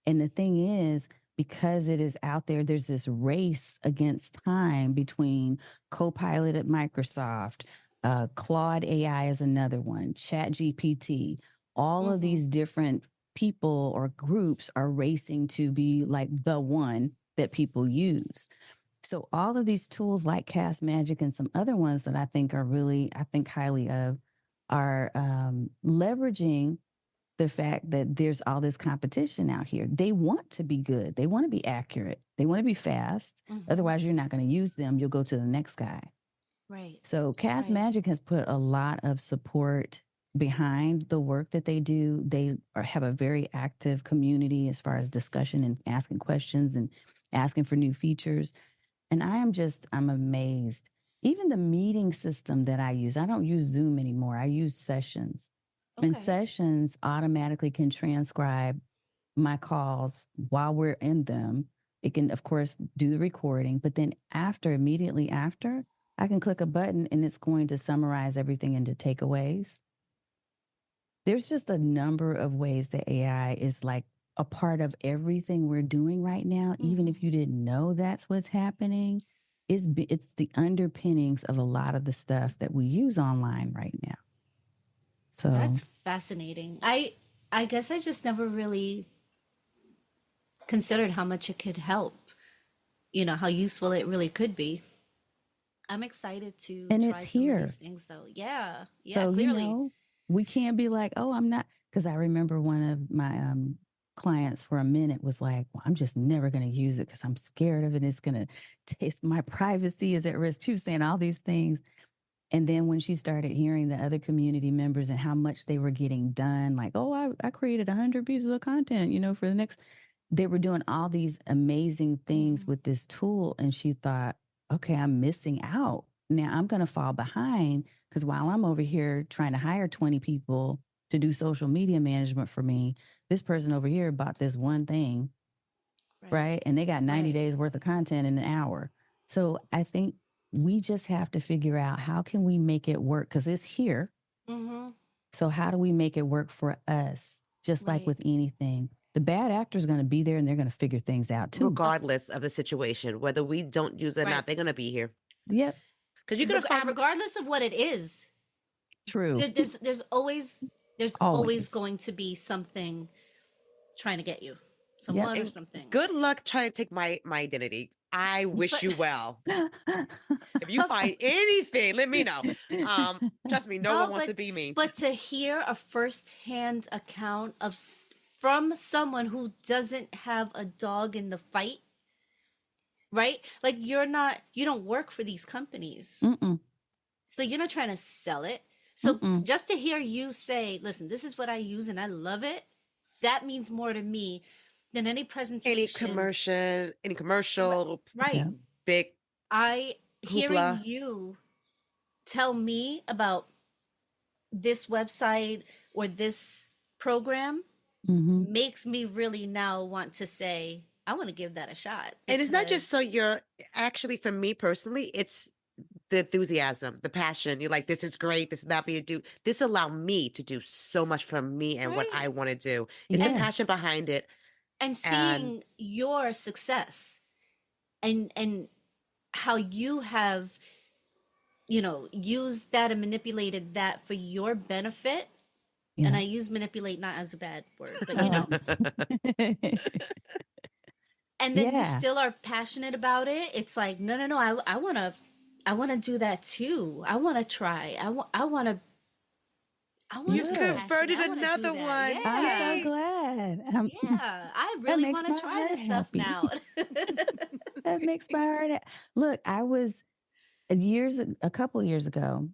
And the thing is, because it is out there, there's this race against time between Copilot at Microsoft, Claude AI is another one, Chat GPT. All of these different people or groups are racing to be like the one that people use. So all of these tools like Cast Magic and some other ones that I think highly of, are leveraging the fact that there's all this competition out here. They want to be good. They want to be accurate. They want to be fast. Otherwise, you're not going to use them. You'll go to the next guy. Right. So Cast Magic has put a lot of support behind the work that they do. They have a very active community as far as discussion and asking questions and asking for new features. And I'm amazed. Even the meeting system that I use, I don't use Zoom anymore. I use Sessions. And Sessions automatically can transcribe my calls while we're in them. It can, of course, do the recording, but then immediately after, I can click a button and it's going to summarize everything into takeaways. There's just a number of ways that AI is like a part of everything we're doing right now. Even if you didn't know that's what's happening, it's the underpinnings of a lot of the stuff that we use online right now. So That's fascinating. I guess I just never really considered how much it could help. You know, how useful it really could be. I'm excited to and try it's some of here. these things though. Yeah. So, Clearly. we can't be like, oh, I'm not, because I remember one of my clients for a minute was like, well, I'm just never going to use it because I'm scared of it. It's going to taste, my privacy is at risk. She was saying all these things. And then when she started hearing the other community members and how much they were getting done, like, oh, I created 100 pieces of content, for the next, they were doing all these amazing things with this tool. And she thought, okay, I'm missing out. Now I'm going to fall behind because while I'm over here trying to hire 20 people to do social media management for me, this person over here bought this one thing, right? And they got 90 days worth of content in an hour. So I think we just have to figure out how can we make it work because it's here. So how do we make it work for us? Just like with anything. The bad actor is going to be there and they're going to figure things out too. Regardless of the situation, whether we don't use it or not, they're going to be here. Yep. Because you could have regardless of what it is. True. There's always going to be something trying to get you. Someone or something. Good luck trying to take my identity. I wish you well. If you find anything, let me know. Trust me, no one wants to be me. But to hear a firsthand account from someone who doesn't have a dog in the fight, right? Like you don't work for these companies. So you're not trying to sell it. So just to hear you say, listen, this is what I use and I love it, that means more to me than any presentation. Any commercial. Right. Big. Hearing you tell me about this website or this program makes me really now want to say, I want to give that a shot. And it's not just so you're actually, for me personally, it's the enthusiasm, the passion. You're like, this is great. This is not me to do. This allow me to do so much for me and what I want to do. It's the passion behind it. And seeing your success and how you have, used that and manipulated that for your benefit. And I use manipulate not as a bad word, but and then you still are passionate about it. It's like, no, I want to do that too. I want to try. I want to. You've converted another one. Yeah. I'm so glad. I really want to try this stuff now. That makes my heart. Look, I was a couple of years ago,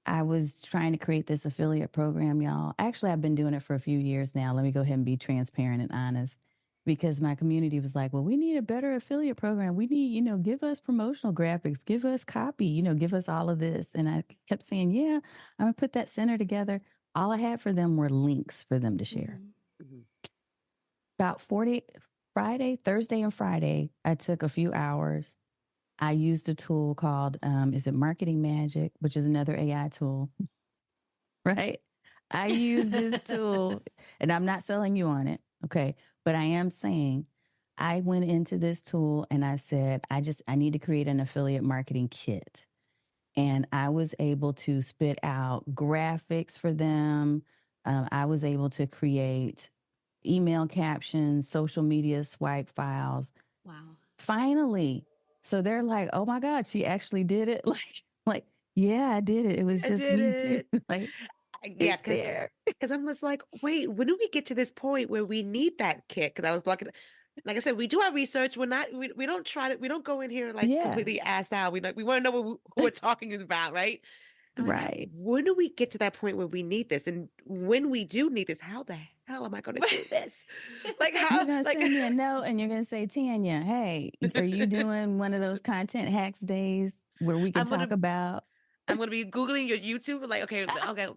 I was trying to create this affiliate program, y'all. Actually, I've been doing it for a few years now. Let me go ahead and be transparent and honest, because my community was like, well, we need a better affiliate program. We need, give us promotional graphics, give us copy, give us all of this. And I kept saying, yeah, I'm going to put that center together. All I had for them were links for them to share. About Thursday and Friday, I took a few hours. I used a tool called, is it Marketing Magic, which is another AI tool, right? I use this tool and I'm not selling you on it. Okay. But I am saying I went into this tool and I said, I need to create an affiliate marketing kit. And I was able to spit out graphics for them. I was able to create email captions, social media swipe files. Wow. Finally. So they're like, oh my God, she actually did it. Like, yeah, I did it. It was just me too. Like, yeah, because I'm just like, wait, when do we get to this point where we need that kit? Because I was like I said, we do our research. We're not, we don't try to, we don't go in here like completely ass out. We want to know who we're talking about, right? Right. When do we get to that point where we need this? And when we do need this, how the hell am I going to do this? Like, how? You're going to send me a note and you're going to say, Tanya, hey, are you doing one of those content hacks days where we can talk about? I'm going to be Googling your YouTube. Like, okay,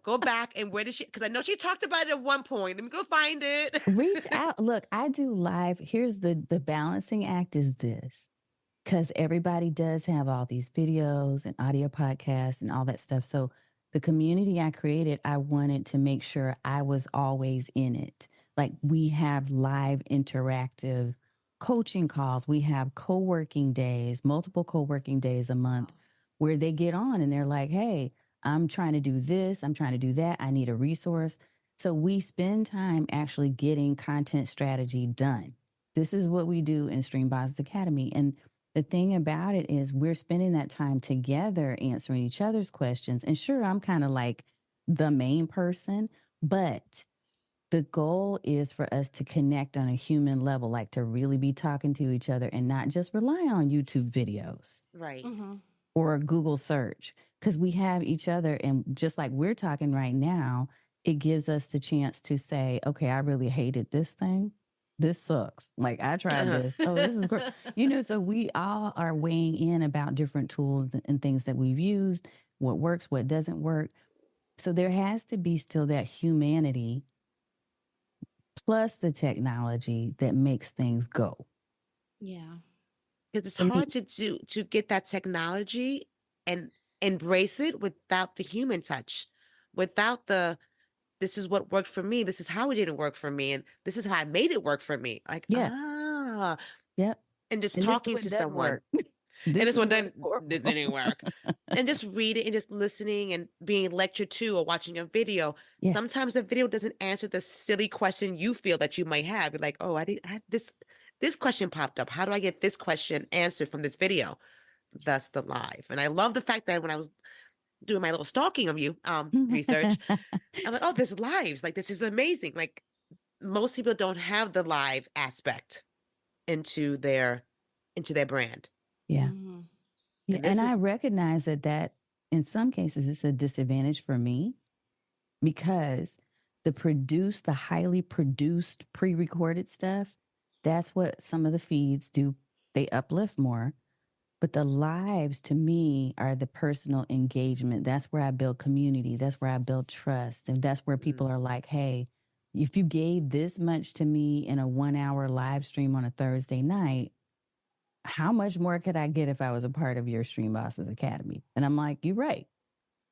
go back. And where did she, because I know she talked about it at one point. Let me go find it. Reach out. Look, I do live. Here's the balancing act is this. Because everybody does have all these videos and audio podcasts and all that stuff. So the community I created, I wanted to make sure I was always in it. Like we have live interactive coaching calls. We have co-working days, multiple co-working days a month where they get on and they're like, hey, I'm trying to do this. I'm trying to do that. I need a resource. So we spend time actually getting content strategy done. This is what we do in Stream Bosses Academy. And the thing about it is we're spending that time together answering each other's questions. And sure, I'm kind of like the main person, but the goal is for us to connect on a human level, like to really be talking to each other and not just rely on YouTube videos. Right. Or a Google search, because we have each other. And just like we're talking right now, it gives us the chance to say, okay, I really hated this thing. This sucks. Like I tried this. Oh, this is great. So we all are weighing in about different tools and things that we've used, what works, what doesn't work. So there has to be still that humanity plus the technology that makes things go. Yeah. Because it's hard to get that technology and embrace it without the human touch, without the, this is what worked for me. This is how it didn't work for me. And this is how I made it work for me. Like, Yep. and just And talking to someone. And this one didn't work. And just reading and just listening and being lectured to or watching a video. Yeah. Sometimes the video doesn't answer the silly question you feel that you might have. You're like, oh, I had this question popped up. How do I get this question answered from this video? Thus the live. And I love the fact that when I was doing my little stalking of you research, I'm like, oh, there's lives. Like, this is amazing. Like, most people don't have the live aspect into their brand. Yeah. Yeah. And I recognize that in some cases it's a disadvantage for me because the highly produced pre-recorded stuff, that's what some of the feeds do. They uplift more. But the lives to me are the personal engagement. That's where I build community. That's where I build trust. And that's where people are like, hey, if you gave this much to me in a 1-hour live stream on a Thursday night, how much more could I get if I was a part of your Stream Bosses Academy? And I'm like, you're right.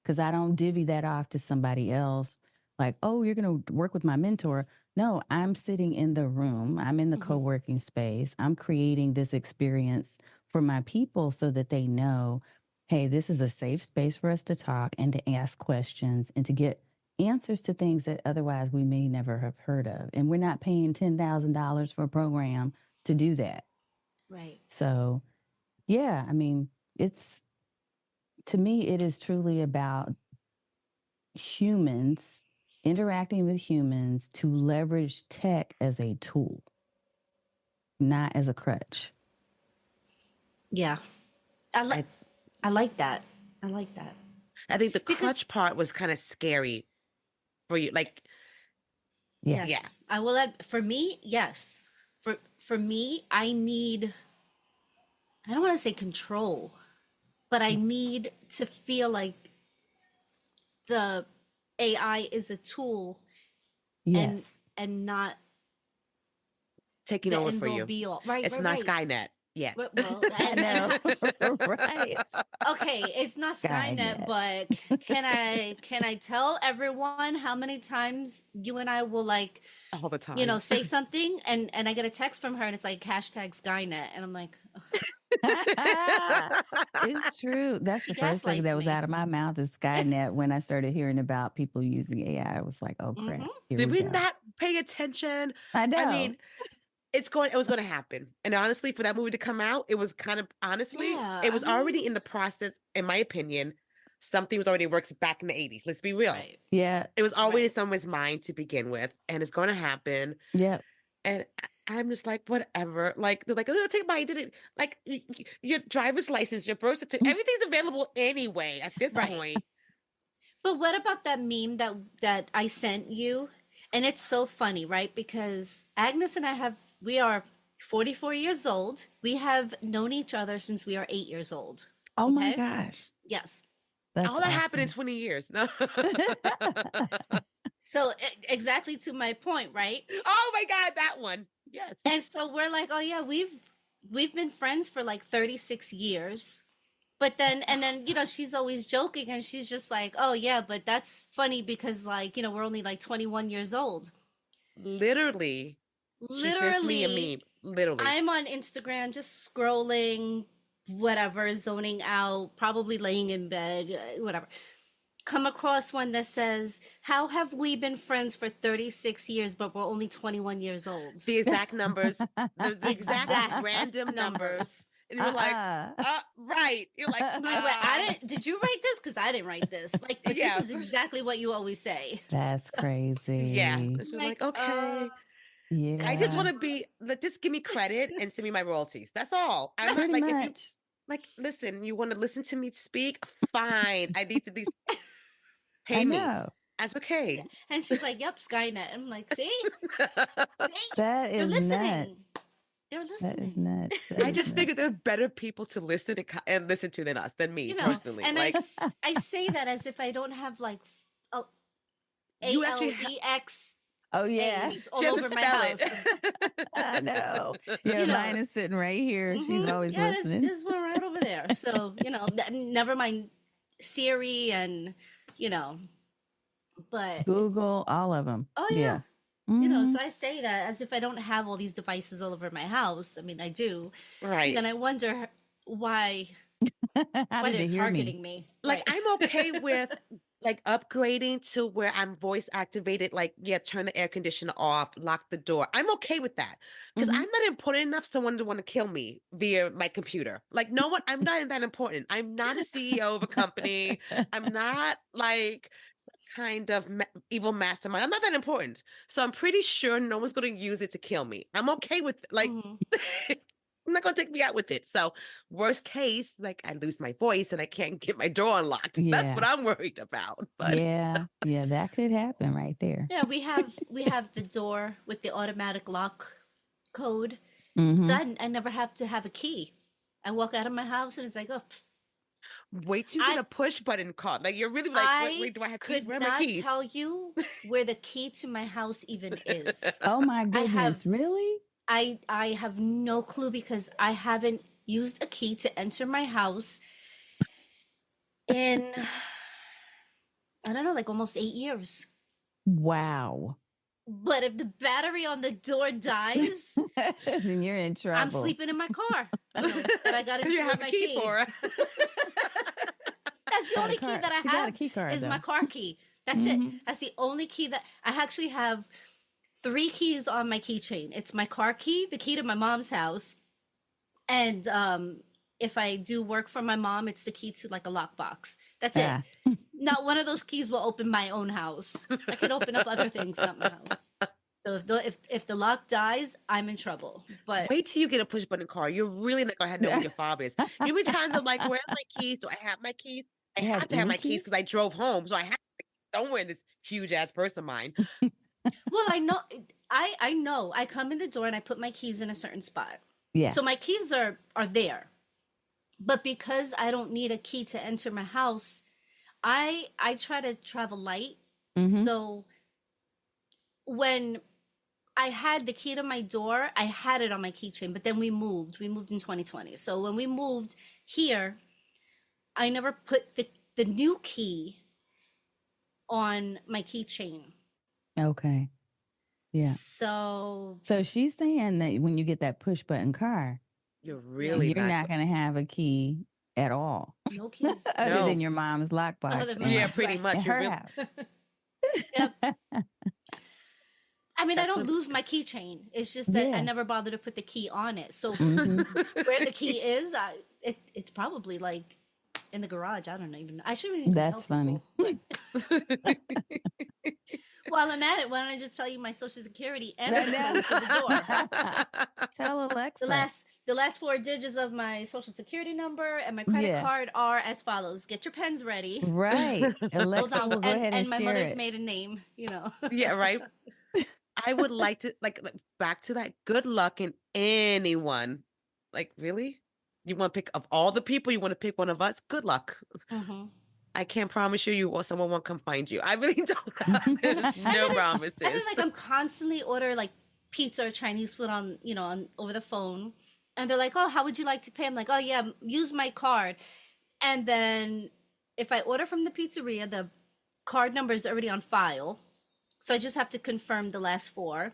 Because I don't divvy that off to somebody else. Like, oh, you're going to work with my mentor. No, I'm sitting in the room. I'm in the co-working space. I'm creating this experience for my people so that they know, hey, this is a safe space for us to talk and to ask questions and to get answers to things that otherwise we may never have heard of. And we're not paying $10,000 for a program to do that. Right. So, yeah, I mean, to me, it is truly about humans interacting with humans to leverage tech as a tool, not as a crutch. Yeah. I like that. I like that. I think the crutch part was kind of scary for you. Like, yes. Yeah. I will add, for me, yes. For me, I don't want to say control, but I need to feel like the AI is a tool, yes, and not taking over for you. Be all. Right, it's not Skynet. Yeah. Well, I know. Right. Okay, it's not Skynet, but can I tell everyone how many times you and I will like all the time, say something and I get a text from her and it's like #Skynet and I'm like, it's true. That's the first thing that was out of my mouth is Skynet. When I started hearing about people using AI, I was like, oh crap. Did we not pay attention? I know. I mean, it was going to happen. And honestly, for that movie to come out, it was kind of, it was already in the process, in my opinion. Something was already works back in the 80s. Let's be real. Right. Yeah. It was already in someone's mind to begin with, and it's going to happen. Yeah. And I'm just like, whatever. Like, they're like, oh, take my identity. Like, your driver's license, your birth certificate, everything's available anyway at this point. But what about that meme that I sent you? And it's so funny, right? Because Agnes and we are 44 years old. We have known each other since we are 8 years old. Oh my gosh. Yes. That's All that happened in awesome. 20 years. No. So exactly to my point, right? Oh my God, that one. Yes. And so we're like, oh yeah, we've been friends for like 36 years. But then, and then, you know, she's always joking and she's just like, oh, yeah, but that's funny because, like, you know, we're only like 21 years old. Literally, she sends me a Literally, meme. Literally. I'm on Instagram just scrolling, whatever, zoning out, probably laying in bed, whatever. Come across one that says, how have we been friends for 36 years, but we're only 21 years old? The exact numbers, the exact Exact random numbers. And you're like, Uh-uh. right. You're like, I'm like, wait, I didn't, did you write this? Because I didn't write this. Like, but yeah. this is exactly what you always say. That's crazy. Yeah. And she's like, okay. Yeah. I just want to be, just give me credit and send me my royalties. That's all. I'm not Pretty like, if you, much. like, listen, you want to listen to me speak? Fine. I need to be, I pay me. know. That's okay. And she's like, yep, Skynet. I'm like, see? That They're is listening. nuts. They're That is listening. nuts. That I is just nuts. figured there are better people to listen and listen to than us, than me You know, personally. and Like, I say that as if I don't have like you actually ALEX Oh, yeah. A's all she has to over my spell house. it. I know. Yeah, You know. mine is sitting right here. She's always yeah, listening. there's one right over there. So, you know, never mind Siri and, you know, but Google, all of them. oh yeah. Mhm. You know, so I say that as if I don't have all these devices all over my house. I mean, I do. Right. And then I wonder why How did they're they hear targeting me? me. Like, Right. I'm okay with like upgrading to where I'm voice activated, like, yeah, turn the air conditioner off, lock the door. I'm okay with that because Mhm. I'm not important enough someone to want to kill me via my computer. Like, no one, I'm not that important. I'm not a CEO of a company. I'm not like some kind of evil mastermind. I'm not that important. So I'm pretty sure no one's going to use it to kill me. I'm okay with like, Mhm. I'm not going to take me out with it. So worst case, like I lose my voice and I can't get my door unlocked. That's what Yeah. I'm worried about. But Yeah. Yeah, that could happen right there. Yeah, we have the door with the automatic lock code. Mhm. So I never have to have a key. I walk out of my house and it's like, oh, wait till you get a push button card. Like you're really like, wait, do I have keys? could Where are my not keys? tell you where the key to my house even is. Oh my I goodness, have really? I have no clue because I haven't used a key to enter my house in I don't know, like almost 8 years. Wow. But if the battery on the door dies, Then you're in trouble. I'm sleeping in my car. You know, that I got into You with have a my key for. That's the Got a only key card. that I She got a have key card, is my though. car key. That's it. That's the only key that I actually have 3 keys on my keychain. It's my car key, the key to my mom's house, and if I do work for my mom, it's the key to like a lockbox. That's it. Ah. Not one of those keys will open my own house. I can open up other things, not my house. So if the lock dies, I'm in trouble. But Wait till you get a push button car. You're really not gonna know where your fob is. You know, many times I'm like, where are my keys? Do I have my keys? I You have have to have any my keys keys? because I drove home, so I have to somewhere in this huge ass purse of mine. well, I know. I come in the door and I put my keys in a certain spot. Yeah. So my keys are there. But because I don't need a key to enter my house, I try to travel light. Mhm. So when I had the key to my door, I had it on my keychain, but then we moved. We moved in 2020. So when we moved here, I never put the new key on my keychain. Okay. Yeah. So she's saying that when you get that push button car, You're really you're not going to have a key at all. no keys. Other No. than your mom's lockbox. Other than in- Yeah, Right. pretty much. in You're her really- house. Yep. I mean, I That's don't what- lose my keychain. It's just that Yeah. I never bother to put the key on it. So Mhm. where the key is, it's probably like in the garage. I don't even know. I shouldn't even That's tell funny. people, but while I'm at it, why don't I just tell you my social security and I the know. code to the door? Tell Alexa. The last 4 digits of my social security number and my credit Yeah. card are as follows. Get your pens ready. Right. Hold Alexa on, will go ahead and my share mother's it. maiden name, you know. Yeah, right. I would like to like back to that. Good luck in anyone. Like, really? You want to pick of all the people? You want to pick one of us? Good luck. Mhm. I can't promise you or someone won't come find you. I really don't. There's no promises. I mean, like I'm constantly order like pizza or Chinese food on, on over the phone. And they're like, "Oh, how would you like to pay?" I'm like, "Oh yeah, use my card." And then if I order from the pizzeria, the card number is already on file. So I just have to confirm the last four.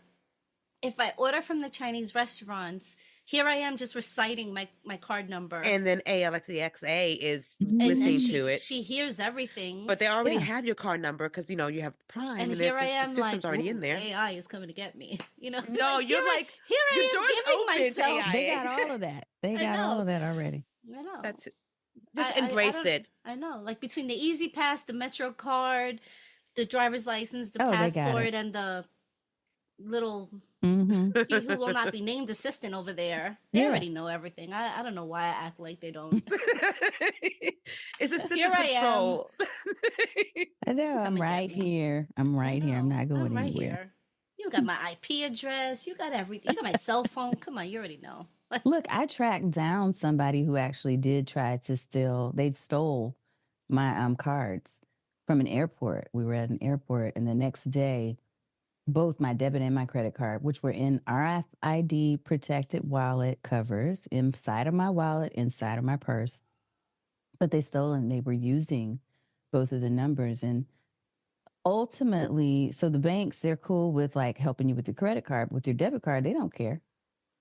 If I order from the Chinese restaurants, here I am just reciting my card number. And then ALXEXA is and listening she, to it. She hears everything. But they already have your card number because, you have Prime. And here I the am system's like, already in there. AI is coming to get me. No, you're like, here the I am door's giving open to myself. AI. They got all of that. They got all of that already. I know. That's it. Just embrace it. I know. Like between the Easy Pass, the Metro card, the driver's license, the Oh, they got passport, it. and the little Mm-hmm. he who will not be named assistant over there. They already know everything. I don't know why I act like they don't. It's a Here I am. I know. I'm right here. I'm right here. I'm not going right anywhere. Here. You got my IP address. You got everything. You got my cell phone. Come on, you already know. Look, I tracked down somebody who actually did try to steal. They stole my cards from an airport. We were at an airport, and the next day, both my debit and my credit card, which were in RFID protected wallet covers inside of my wallet, inside of my purse, but they stole and they were using both of the numbers. And ultimately, so the banks, they're cool with like helping you with your credit card. With your debit card, they don't care.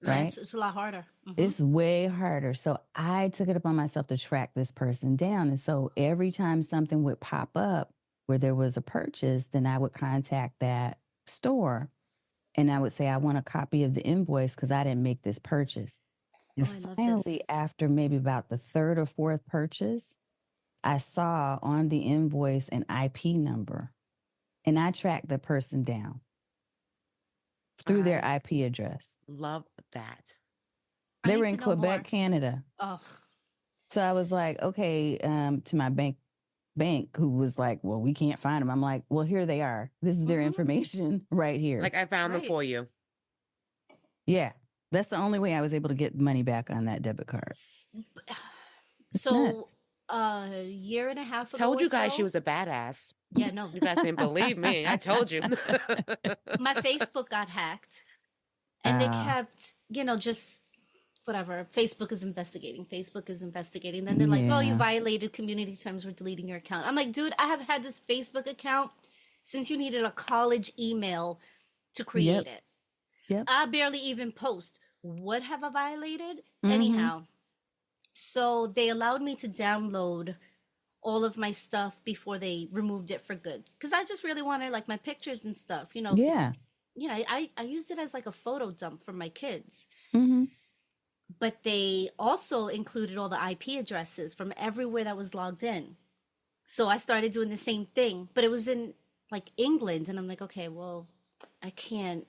Right? It's a lot harder. Mm-hmm. It's way harder. So I took it upon myself to track this person down. And so every time something would pop up where there was a purchase, then I would contact that store and I would say, I want a copy of the invoice because I didn't make this purchase. And finally, after maybe about the third or fourth purchase, I saw on the invoice an IP number and I tracked the person down through their IP address. Love that. They were in Quebec, Canada. Oh. So I was like, okay, to my bank who was like, well, we can't find them. I'm like, well, here they are. This is their information right here. Like I found them for you. Yeah. That's the only way I was able to get money back on that debit card. So a year and a half ago. Told you guys she was a badass. Yeah, no. You guys didn't believe me. I told you. My Facebook got hacked. And they kept, just whatever. Facebook is investigating. Then they're like, oh, you violated community terms. We're deleting your account. I'm like, dude, I have had this Facebook account since you needed a college email to create it. Yep. I barely even post. What have I violated? Anyhow. So they allowed me to download all of my stuff before they removed it for good. Because I just really wanted like my pictures and stuff, Yeah. I used it as like a photo dump for my kids. Mm-hmm. But they also included all the IP addresses from everywhere that was logged in. So I started doing the same thing, but it was in like England. And I'm like, okay, well, I can't,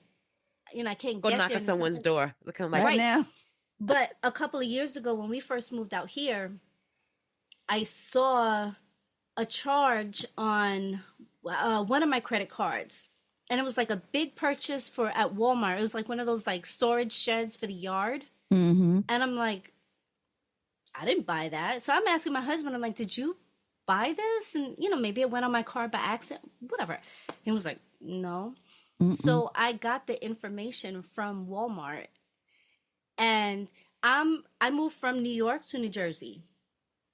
I can't go get knock there on someone's door. Look, I'm like, right now. But a couple of years ago, when we first moved out here, I saw a charge on one of my credit cards. And it was like a big purchase at Walmart. It was like one of those like storage sheds for the yard. Mm-hmm. And I'm like, I didn't buy that. So I'm asking my husband, I'm like, did you buy this? And, maybe it went on my card by accident, whatever. He was like, no. Mm-mm. So I got the information from Walmart. And I moved from New York to New Jersey.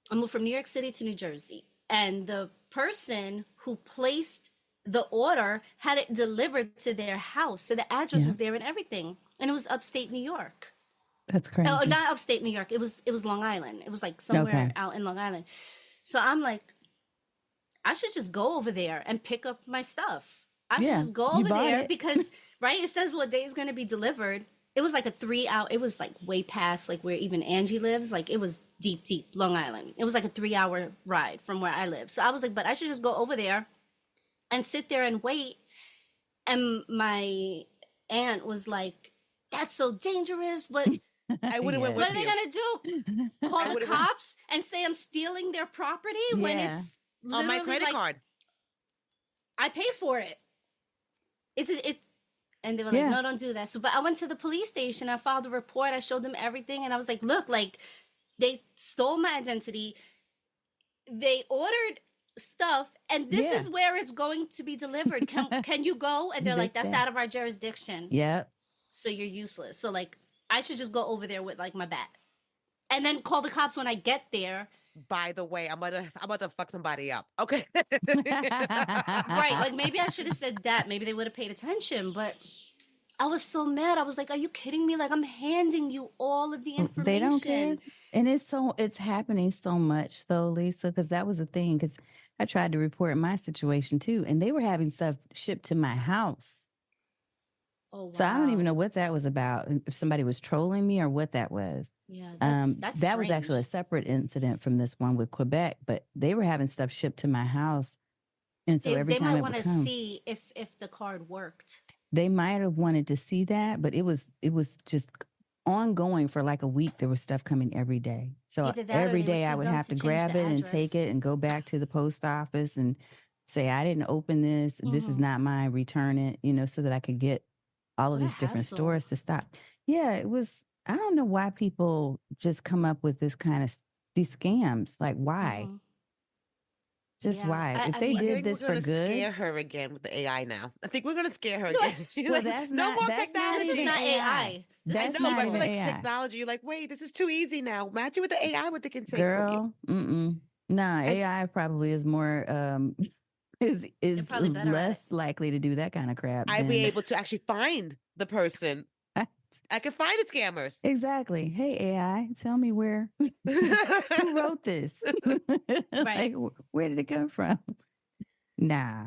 I moved from New York City to New Jersey. And the person who placed the order had it delivered to their house. So the address was there and everything. And it was upstate New York. That's crazy. Oh, not upstate New York. It was Long Island. It was like somewhere out in Long Island. So I'm like, I should just go over there and pick up my stuff. I should just go over there because, right, it says what day is going to be delivered. It was like a 3-hour, it was like way past like where even Angie lives. Like it was deep, Long Island. It was like a 3-hour ride from where I live. So I was like, but I should just go over there and sit there and wait. And my aunt was like, that's so dangerous. But I would have went with what are they going to do? Call the cops and say I'm stealing their property when it's on my credit card. I paid for it. And they were like, no, don't do that. So, but I went to the police station. I filed a report. I showed them everything. And I was like, look, like they stole my identity. They ordered stuff, and this Yeah. is where it's going to be delivered. Can you go? And they're like, This that's day. out of our jurisdiction. Yep. So you're useless. So like, I should just go over there with like my bat, and then call the cops when I get there. By the way, I'm about to fuck somebody up. Okay. Right. Like maybe I should have said that. Maybe they would have paid attention. But I was so mad. I was like, are you kidding me? Like I'm handing you all of the They don't care. information. And it's happening so much though, Lisa, because that was the thing. Because I tried to report my situation too, and they were having stuff shipped to my house. Oh wow. So I don't even know what that was about. If somebody was trolling me or what that was. Yeah, that's that was strange. actually a separate incident from this one with Quebec, but they were having stuff shipped to my house, and so every They time might it want would to come, see if the card worked. they might have wanted to see that, but it was just ongoing for like a week. There was stuff coming every day. So Either that or every they were day I too would dumb have to to change grab the it and take address. it and go back to the post office and say, I didn't open this. This is not mine. Return it, so that I could get all of What a these different hassle. stores to stop. Yeah, it was. I don't know why people just come up with this kind of these scams. Like, why? Just Yeah, why? If I they mean, I did think this we're for gonna good, scare her again with the AI now. I think we're gonna scare her No, again. She's well, like, that's no not more that's not technology. this is even not AI. AI. This I That's is know, not but even people. like AI. technology, you're like, wait, this is too easy now. Imagine with the AI what they can take from you. Girl, nah, AI probably is more They're is probably better at it. less likely to do that kind of crap I'd be than able to actually find the person. I can find the scammers. exactly. Hey AI, tell me who wrote this? Right. Like, where did it come from? Nah,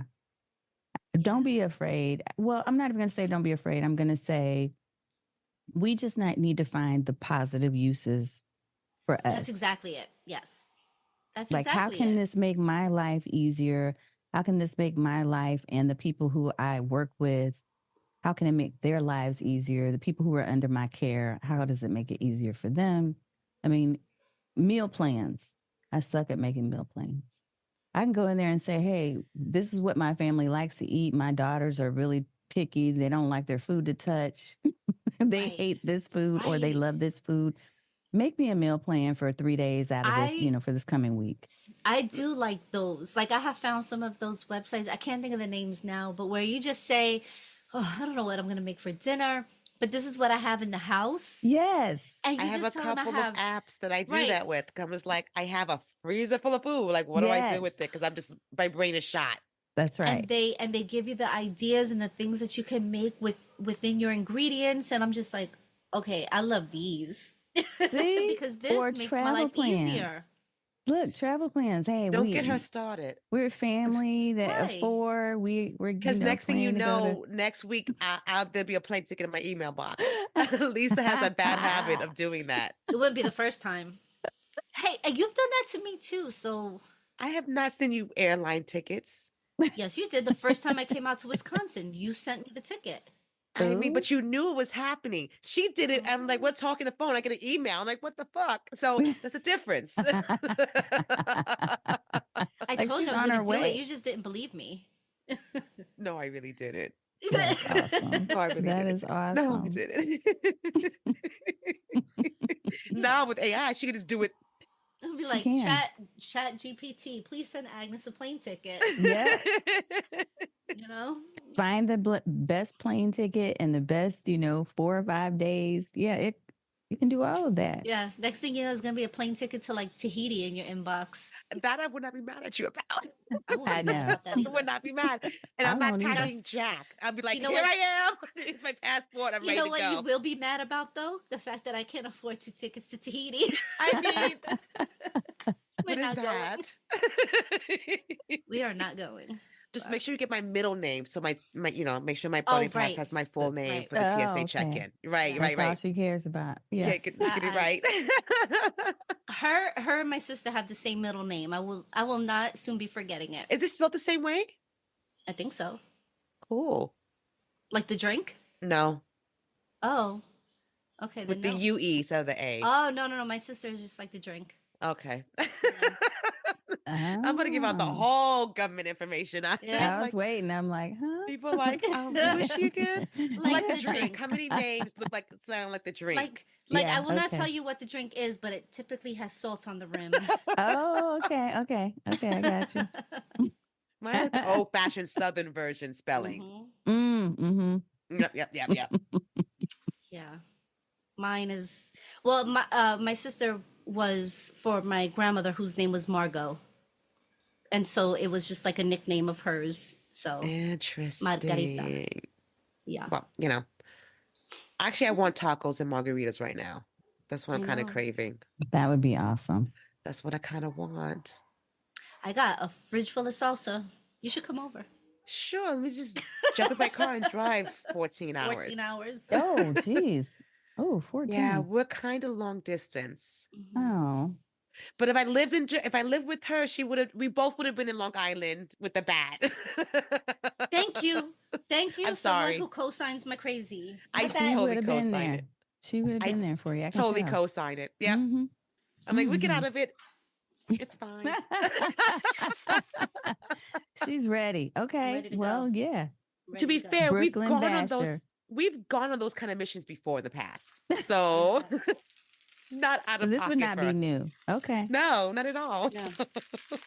don't be afraid. Well, I'm not even going to say don't be afraid. I'm going to say we just need to find the positive uses for us. That's exactly it. Yes. That's Like, how exactly can it. this make my life easier? How can this make my life and the people who I work with, how can it make their lives easier? The people who are under my care, how does it make it easier for them? I mean, meal plans. I suck at making meal plans. I can go in there and say, hey, this is what my family likes to eat. My daughters are really picky. They don't like their food to touch. They Right. hate this food or they Right. love this food. Make me a meal plan for 3 days out of this, for this coming week. I do like those. Like I have found some of those websites. I can't think of the names now, but where you just say, "Oh, I don't know what I'm gonna make for dinner, but this is what I have in the house." Yes. And I you have a just tell them I couple have of apps that I do right. that with. I'm just like, I have a freezer full of food. Like, what do I do with it? Because my brain is shot. That's right. And they give you the ideas and the things that you can make within your ingredients, and I'm just like, okay, I love these. See? Because this Or makes my travel life plans. easier. Look, travel plans. Hey, Don't get her started. we're a family that of Right. 4. We're Because next thing you planning to go know, next week there'll be a plane ticket in my email box. Lisa has a bad habit of doing that. It wouldn't be the first time. Hey, you've done that to me too. So I have not sent you airline tickets. yes, you did. The first time I came out to Wisconsin, you sent me the ticket. I mean, but you knew it was happening. She did it. I'm like, we're talking the phone. I get an email. I'm like, what the fuck? So there's a difference. I Like, told she's you I was on her going to do way. it. You just didn't believe me. No, I really didn't. That's awesome. No, I really That didn't. is awesome. No, I didn't. Now with AI, she could just do it. It'll be She like can. chat GPT, please send Agnes a plane ticket. Yeah. You know? Find the best plane ticket and the best, 4 or 5 days. Yeah, you can do all of that. Yeah. Next thing you know, there's gonna be a plane ticket to like Tahiti in your inbox. That I would not be mad at you about. I won't I be mad know. about that I either. would not be mad. And I I'm not won't either. packing Jack. I'll be like, You know here what? I am. It's my passport. I'm You ready know to what go. you will be mad about though? The fact that I can't afford 2 tickets to Tahiti. I mean, We're what is not going. that? We are not going. Just make sure you get my middle name. So my make sure my Oh, boarding pass right. has my full name Right. for the TSA Okay. check-in. Right, Yeah. right, That's all right. she cares about. Yeah, Yes. get it right. Her and my sister have the same middle name. I will not soon be forgetting it. Is it spelled the same way? I think so. Cool. Like the drink? No. Oh. Okay, then With the no. UE instead of the A. Oh, no. My sister is just like the drink. Okay. Yeah. I'm going to give out the Oh. whole government information. Yeah. I was waiting. I'm like, huh? People like, who is she again? Like the the drink. drink. How many names sound like the drink? Like I Yeah, will not okay. tell you what the drink is, but it typically has salt on the rim. Oh, okay. I got you. Mine is the old-fashioned Southern version spelling. Mm-hmm. Yep. Yeah. Mine is my sister was for my grandmother whose name was Margot. And so it was just like a nickname of hers. So Margarita. Interesting. Yeah. Well, actually, I want tacos and margaritas right now. That's what I'm I kind of know. craving. That would be awesome. That's what I kind of want. I got a fridge full of salsa. You should come over. Sure, let me just jump in my car and drive 14 hours. 14 hours. Oh, geez. Oh, 14. Yeah, we're kind of long distance. Oh. But if I lived with her, we both would have been in Long Island with the bat. Thank you. I'm Someone sorry. who co-signs my crazy. I She totally would have been co-sign there. it. She would have I been there for you. I can Totally tell. co-sign it. Yep. Mm-hmm. I'm like, we get out of it. It's fine. She's ready. Okay. ready to well, go. yeah. To be fair, Brooklyn Basher. we've gone on those kind of missions before in the past. So not out of This pocket would not for be us. new. Okay. No, not at all. No.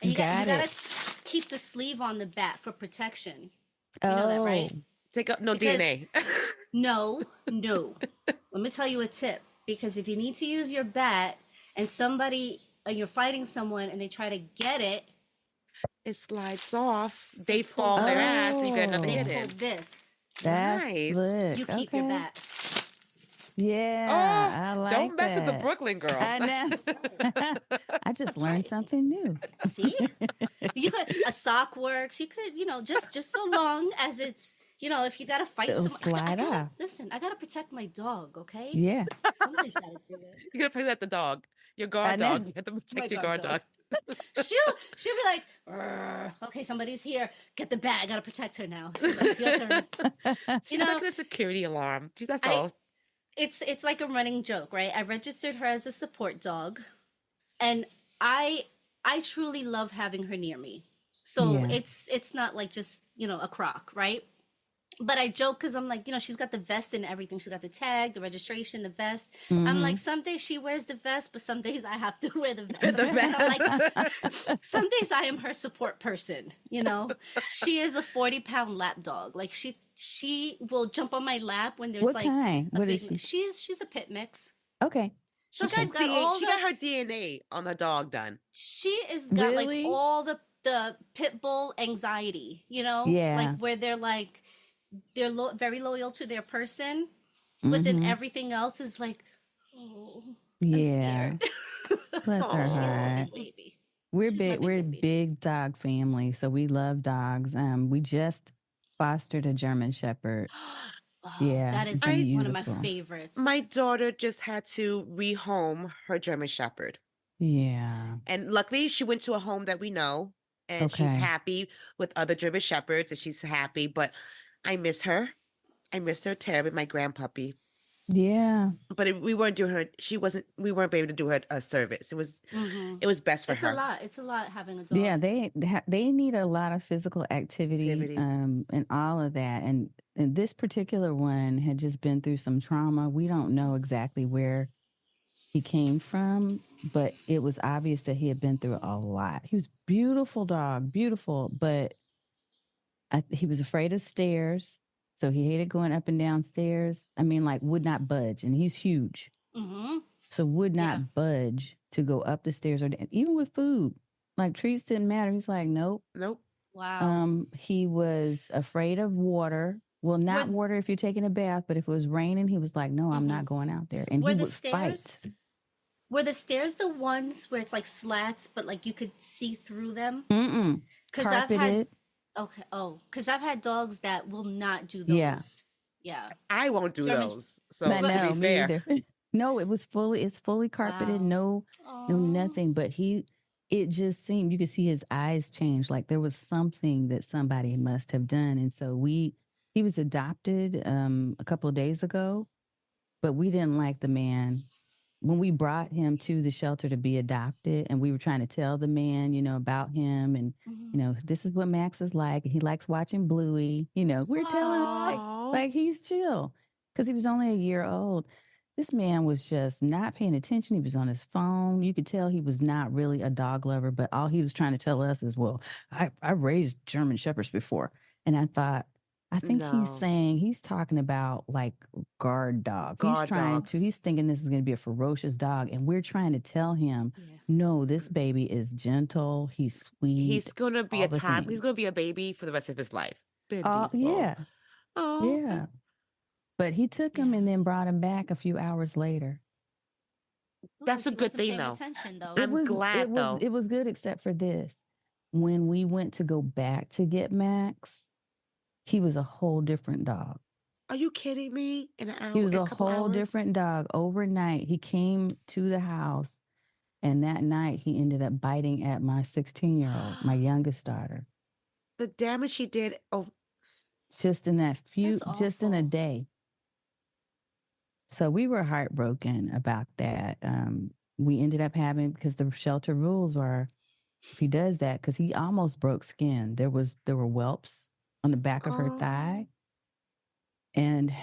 And you Got gotta it. keep the sleeve on the bat for protection. You know that, right? Take up no Because- DNA. No. Let me tell you a tip. Because if you need to use your bat and you're fighting someone and they try to get it, It slides off. They fall on their ass and you get another Oh. hit they pull in. this. That's Nice. slick. You keep your bat. Yeah, I like Don't mess with the that. Brooklyn girl. I know. I just learned right. something new. See? You could a sock works. You could, just so long as it's, if you gotta fight It'll someone. slide off. Listen, I gotta protect my dog, okay? Yeah. Somebody's gotta do it. You gotta protect the dog. Your guard I know. dog. You have to My protect your guard guard dog. She'll be like, "Rrr, okay, somebody's here. Get the bat. I gotta protect her now. She's like, it's your turn. She's like a security alarm. Jeez, that's all. It's like a running joke, right? I registered her as a support dog, and I truly love having her near me. So Yeah. it's not like just a crock, right? But I joke because I'm like, she's got the vest and everything. She's got the tag, the registration, the vest. I'm like, some days she wears the vest, but some days I have to wear the vest. I'm like, some days I am her support person. She is a 40-pound lap dog. Like she will jump on my lap when there's What like kind? a What big. is she? She's a pit mix. Okay. So She guys got all got her DNA on the dog done. She is got Really? like all the pit bull anxiety. Yeah. Like where they're like they're very loyal to their person, but then everything else is like, oh, Yeah. Bless her she's a heart. big baby. We're She's my big. big We're a baby. big dog family, so we love dogs. We just fostered a German Shepherd. Oh, Yeah, that is beautiful. one of my favorites. My daughter just had to rehome her German Shepherd. Yeah. And luckily she went to a home that we know and she's Okay. happy with other German Shepherds and she's happy, but I miss her. I miss her terribly, my grandpuppy. Yeah. But we weren't doing her, we weren't able to do her a service. It was best for It's her. a lot. It's a lot having a dog. Yeah, they need a lot of physical activity. And all of that. And this particular one had just been through some trauma. We don't know exactly where he came from, but it was obvious that he had been through a lot. He was beautiful dog, beautiful, but he was afraid of stairs. So he hated going up and down stairs. I mean, like would not budge, and he's huge. So would not budge to go up the stairs or even with food. Like treats didn't matter. He's like, nope. Wow. He was afraid of water. Well, not water if you're taking a bath, but if it was raining, he was like, no, I'm not going out there. And he would fight. Were the stairs the ones where it's like slats, but like you could see through them? Because I've had dogs that will not do those. Yeah. I won't do those. So I know, to be me fair. either. No, it's fully carpeted. Wow. No, nothing. But it just seemed, you could see his eyes change. Like there was something that somebody must have done. And so he was adopted a couple of days ago, but we didn't like the man when we brought him to the shelter to be adopted, and we were trying to tell the man, about him, and this is what Max is like, and he likes watching Bluey. We're telling him Aw. like he's chill because he was only a year old. This man was just not paying attention. He was on his phone. You could tell he was not really a dog lover, but all he was trying to tell us is, well, I raised German Shepherds before. And I thought, I think No. he's talking about like guard dog. Guard dogs. He's thinking this is going to be a ferocious dog. And we're trying to tell him, no, this baby is gentle. He's sweet. He's going to be all a the toddler. He's going to things. be a baby for the rest of his life. Yeah. Oh. Yeah. But he took him and then brought him back a few hours later. That's a good thing, though. I'm glad, though. It was good, except for this. When we went to go back to get Max, he was a whole different dog. Are you kidding me? In an hour, he was a couple whole hours? different dog. Overnight, he came to the house, and that night he ended up biting at my 16-year-old, my youngest daughter. The damage he did. Oh, just in a day. So we were heartbroken about that. We ended up having, because the shelter rules are, if he does that, because he almost broke skin. There were whelps on the back of her thigh. And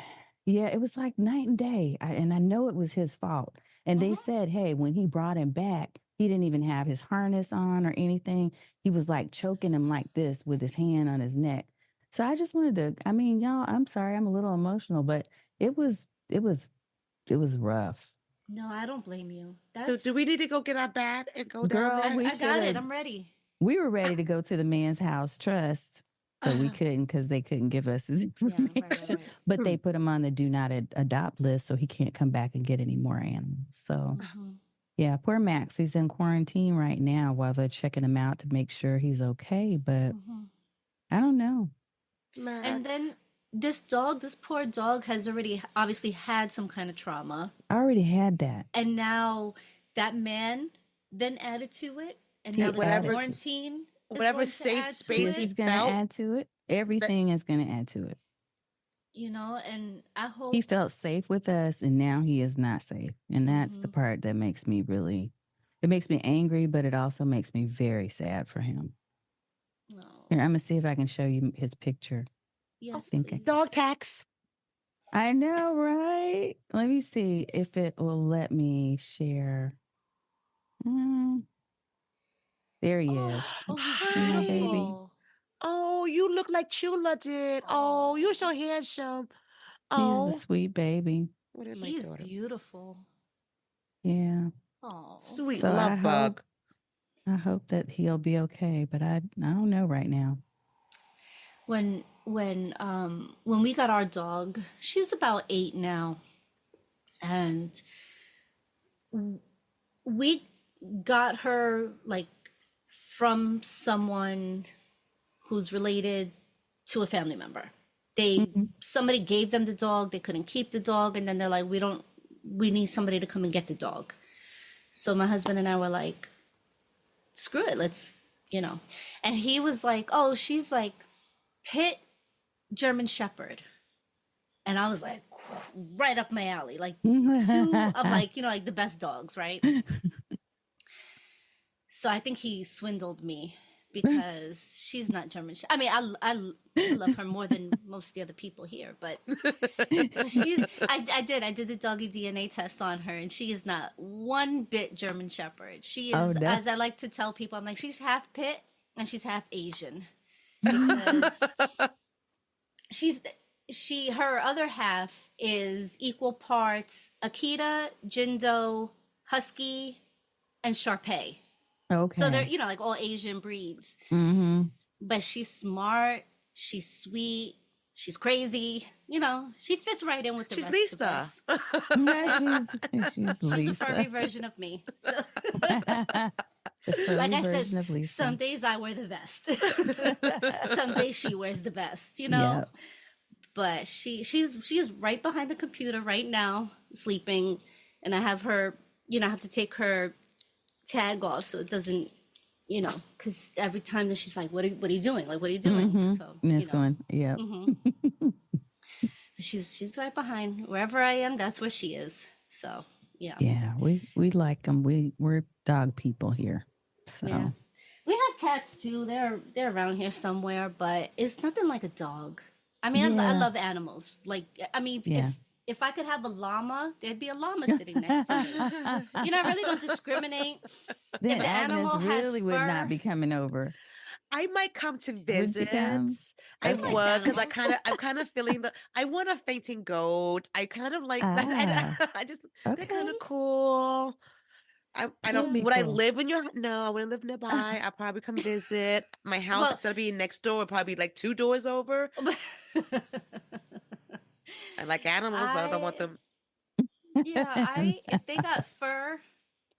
yeah, it was like night and day. And I know it was his fault. And they said, hey, when he brought him back, he didn't even have his harness on or anything. He was like choking him like this with his hand on his neck. So I just wanted to, y'all, I'm sorry, I'm a little emotional, but it was rough. No, I don't blame you. So do we need to go get our bat and go down there? I got it. I'm ready. We were ready to go to the Man's House Trust, but we couldn't because they couldn't give us his information. Right. But they put him on the do not adopt list, so he can't come back and get any more animals. So, yeah, poor Max. He's in quarantine right now while they're checking him out to make sure he's okay. But I don't know. Max. And then this poor dog has already obviously had some kind of trauma. I already had that. And now that man then added to it. And now this quarantine. Whatever safe space he's going to add to it. Everything is going to add to it. And I hope. He felt safe with us, and now he is not safe. And that's the part that makes me it makes me angry, but it also makes me very sad for him. No. Here, I'm going to see if I can show you his picture. Yes, dog tax. I know, right? Let me see if it will let me share. There he is. Oh, he's beautiful. Baby. Oh, you look like Chula did. Oh, you're so handsome. Oh, he's a sweet baby. He's beautiful. Yeah. Oh, sweet love bug. I hope that he'll be okay, but I don't know right now. When we got our dog, she's about 8 now, and we got her like from someone who's related to a family member. Somebody gave them the dog, they couldn't keep the dog, and then they're like, we need somebody to come and get the dog. So my husband and I were like, screw it, let's, and he was like, oh, she's like Pit German Shepherd. And I was like, right up my alley, like 2 of like the best dogs, right? So I think he swindled me because she's not German. I love her more than most of the other people here, but I did the doggy DNA test on her, and she is not one bit German Shepherd. She is, as I like to tell people, I'm like, she's half Pit and she's half Asian, because her other half is equal parts Akita, Jindo, Husky, and Shar-Pei. Okay. So they're, like all Asian breeds. But she's smart, she's sweet, she's crazy. She fits right in with the rest Lisa. of us. Yeah, she's Lisa. She's a furry version of me. So, like I said, some days I wear the vest. Some days she wears the vest, Yep. But she's right behind the computer right now, sleeping, and I have her, I have to take her tag off so it doesn't, because every time that she's like, what are you doing? Like, what are you doing? So it's going, yeah. She's right behind. Wherever I am, that's where she is. So Yeah. Yeah, we like them. We're dog people here. Yeah. So We have cats too. They're around here somewhere, but it's nothing like a dog. I mean, I yeah, love animals. Like, I mean, yeah. if I could have a llama, there'd be a llama sitting next to me. You know, I really don't discriminate. If Then the Agnes animal has really would not fur, be coming over. I might come to Would you visit. come? I she likes Okay. would, because animals. I'm kind of feeling I want a fainting goat. I kind of like that. Ah, I just they're kind okay. of cool. I It'd don't. Yeah. be Would I cool. live in your? No, I wouldn't live nearby. I'll probably come visit. My house, Well, instead of being next door, would probably be like 2 doors over. I like animals, but I don't want I them. yeah, I if they got fur,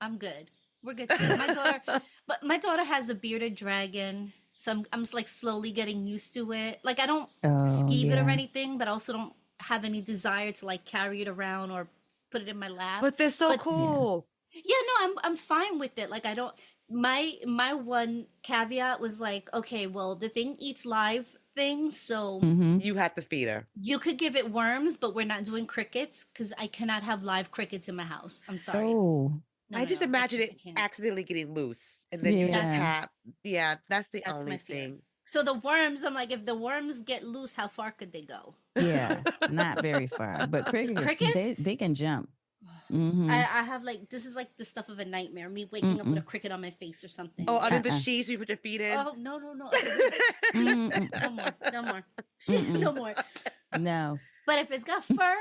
I'm good. We're good to go. But my daughter has a bearded dragon, so I'm just like slowly getting used to it. Like I don't Oh skeeve it or yeah. anything, but I also don't have any desire to like carry it around or put it in my lap. But they're so But Yeah. cool. yeah, no, I'm fine with it. Like I don't my one caveat was like, okay, well, the thing eats live things, so Mm-hmm. You have to feed her. you could give it worms, but we're not doing crickets because I cannot have live crickets in my house. I'm sorry. Oh, No, I no, just no. imagine I it can't. accidentally getting loose, and then you just That's yeah. have. Yeah, that's the that's my only fear. thing. So the worms, I'm like, if the worms get loose, how far could they go? Yeah. Not very far. But crickets, Crickets? they can jump. Mm-hmm. I have like this is like the stuff of a nightmare. Me waking up with a Mm-mm. cricket on my face or something. Oh, Like, under the Uh-uh. sheets, you put your feet in. oh no, no, no. Okay, wait. Please, Mm-mm. no more, no more, no Mm-mm. more. No. But if it's got fur,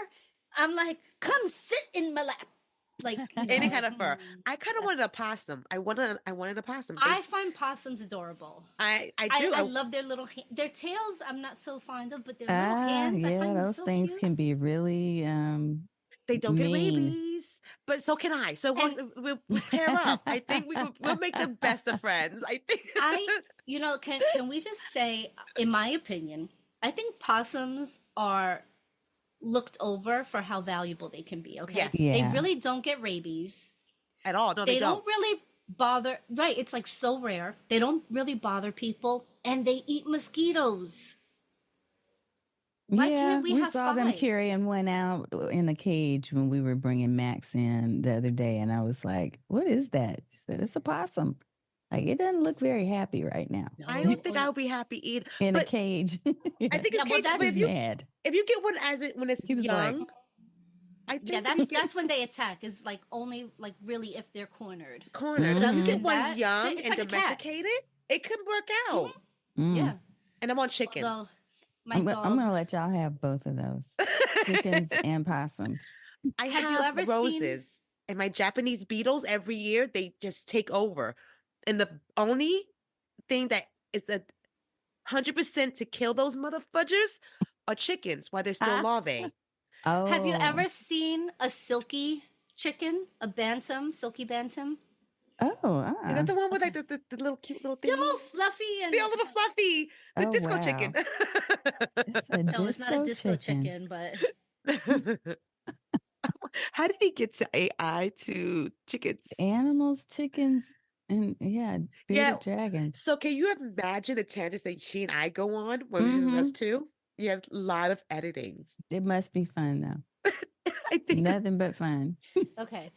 I'm like, come sit in my lap. Like, you know, Any like kind of fur. I kind of that's wanted a possum. I wanted a possum. I find possums adorable. I I, do. I love their little their tails. I'm not so fond of, but their little Ah, hands, I yeah, find them those so things cute. can be really They don't get mean. rabies, but so can I. So And we pair up. I think we'll make the best of friends. I think. you know, can we just say, in my opinion, I think possums are looked over for how valuable they can be. Okay, Yes. they Yeah. really don't get rabies. At all. No, they They don't. don't really bother. Right? It's like so rare. They don't really bother people, and they eat mosquitoes. Why Yeah, can't we we have saw them five? carrying one out in the cage when we were bringing Max in the other day, and I was like, "What is that?" She said, "It's a possum." Like it doesn't look very happy right now I No, don't think or I would be happy either. in a But cage. I Yeah, think yeah. it's Well, cage. But he's that's mad. if you get one when it's He was like, young, I yeah. think if you get That's when they attack. Is like only like really if they're cornered. cornered, But if you other get than "Mm-hmm, one that, young it's and like a cat. domesticated, it can work Hmm. out. mm." Yeah. And I'm on Although chickens. my I'm dog. gonna let y'all have both of those, chickens and possums. I Have you have ever seen? roses and my Japanese beetles every year, they just take over. And the only thing that is 100% to kill those mother fudgers are chickens while they're still Ah, larvae. Have you oh, ever seen a silky chicken? A bantam, silky bantam? oh, Is that the one with like Okay. the little cute little They're thingy? all fluffy They're a and little fluffy. The oh, disco chicken. wow! It's a no, it's not a disco disco chicken. chicken, but How did he get to AI to chickens? Animals, chickens, and yeah, Yeah. bearded dragons. So can you imagine the tangents that she and I go on when it's just us Mm-hmm. two? Yeah, a lot of editings. It must be fun though. I think. Nothing but fun. okay.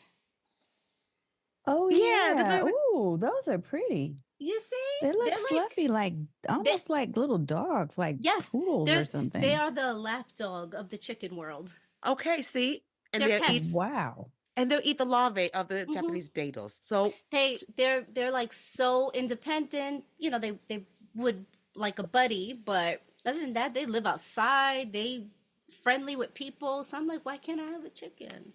Oh Yeah, yeah. Ooh, those are pretty. You see, They they're look like fluffy, like they. almost like little dogs, like Yes, poodles or they something. are the lapdog of the chicken world. okay, see, and They're they'll eat pets. Wow. and they'll eat the larvae of the Hmm. Japanese beetles. So They're like so independent. You know, they would like a buddy, but other than that, they live outside. They friendly with people. So I'm like, why can't I have a chicken?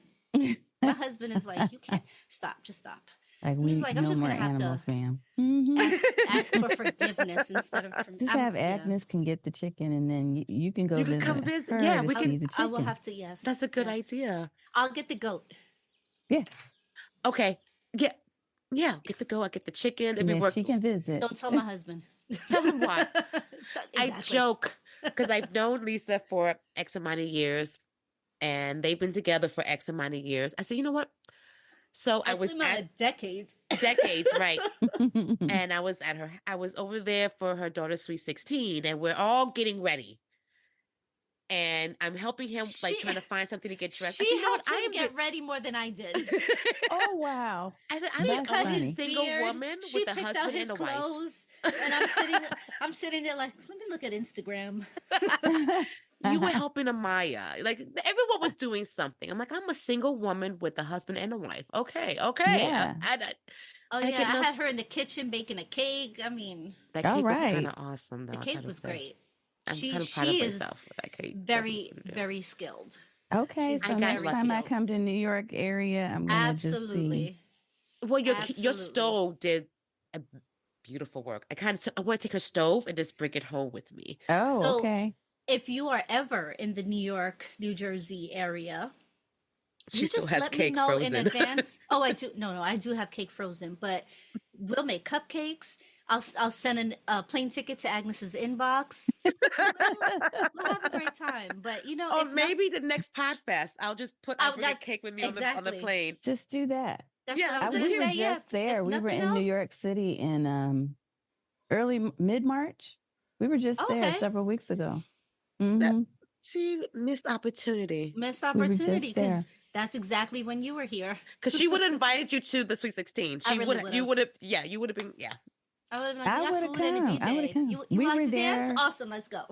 My husband is like, you can't stop, just stop. Like I'm just we like, I'm no just more gonna have to animals, ma'am. Hmm. ask for forgiveness instead of Just I'm have yeah. Agnes can get the chicken, and then you can go you could come visit visit. her Yeah, to we I'll, see can. the I will chicken. have to That's a good yes. idea. I'll get the goat. Yeah, Okay. Yeah. Yeah. Get the go. I get the chicken. It'd and be then work. she can visit. Don't tell my husband. Tell him what. I Exactly. joke because I've known Lisa for X amount of years and they've been together for X amount of years. I said, you know what? So I X was amount at of decades. decades, right? And I was over there for her daughter's sweet 16, and we're all getting ready. and I'm helping him like trying to find something to get dressed. I She said, you know what? helped him get ready more than I did. Oh, wow. I said, He I'm the That's cut only his funny. single beard. woman She with a picked out husband his and a wife. clothes, and I'm sitting there like, let me look at Instagram. You were helping Amaya. Like everyone was doing something. I'm like, I'm a single woman with a husband and a wife. Okay, okay. Yeah. Oh I yeah, get I no- had her in the kitchen baking a cake. I mean, that All cake was kind right. of awesome, though. the I cake gotta was say, great. I'm She kind of proud of she is myself with that cake. very very skilled. Okay. She's So I got next very time I skilled. come to New York area, I'm going to just see. Absolutely, Well, your absolutely. stove did a beautiful work. I want to take her stove and just bring it home with me. Oh, So okay. if you are ever in the New York, New Jersey area, She you still just has let me cake know in frozen. advance. Oh, I do. No, I do have cake frozen, but we'll make cupcakes. I'll send a plane ticket to Agnes's inbox. We'll have a great time. But Or if not, maybe the next Podfest, I'll bring a that's cake with me on the exactly. plane. Just do that. That's what Yeah, I was gonna We were say. Yeah. just there. If We were nothing in New else, York City in mid-March. We were just there okay. several weeks ago. that Hmm see, missed opportunity. Missed We were opportunity just there. because that's exactly when you were here. Because she would have invited you to the Sweet 16. I really You would've. would have, yeah, you would have been, yeah. I would have been like, I we got would have food and a come. I would have DJ. come. You We like were to dance? there. Awesome, let's go.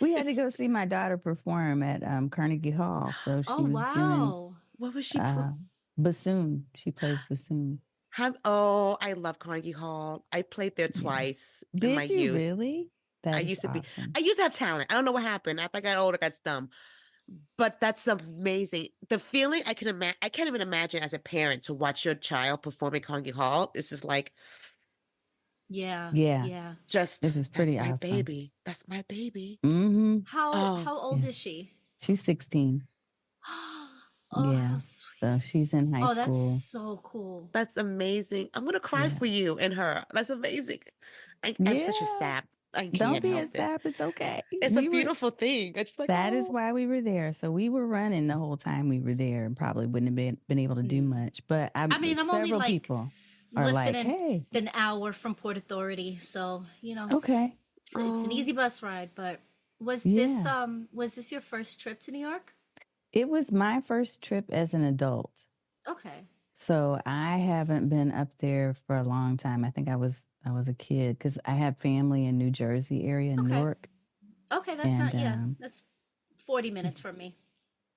We had to go see my daughter perform at Carnegie Hall. So Oh she was doing wow. What was she? bassoon. She plays bassoon. I love Carnegie Hall. I played there Yeah. twice in my Did you youth. really? I That is used to be, awesome. I used to have talent. I don't know what happened. After I got older, I got dumb. But that's amazing. The feeling I can imagine, I can't even imagine as a parent to watch your child perform at Carnegie Hall. This is like, Yeah. Yeah. Yeah. just, It was that's pretty my awesome. baby. That's my baby. Mm-hmm. Oh, How old Yeah. is she? She's 16. Oh, Yeah. how sweet. So she's in high Oh, that's school. so cool. that's amazing. I'm gonna cry Yeah. for you and her. That's amazing. I'm such a Yeah. sap. I Don't can't be a help it. sap. It's okay. It's a beautiful thing. I just like, That is oh, why we were there. So we were running the whole time we were there and probably wouldn't have been able to do much. But I mean, I'm only several like people are less like, than hey, an hour from Port Authority, so okay. it's an oh. easy bus ride. But Yeah. was this your first trip to New York? It was my first trip as an adult. Okay. So I haven't been up there for a long time. I think I was a kid because I had family in New Jersey area in Okay. Newark. Okay, that's And not that's 40 minutes from me.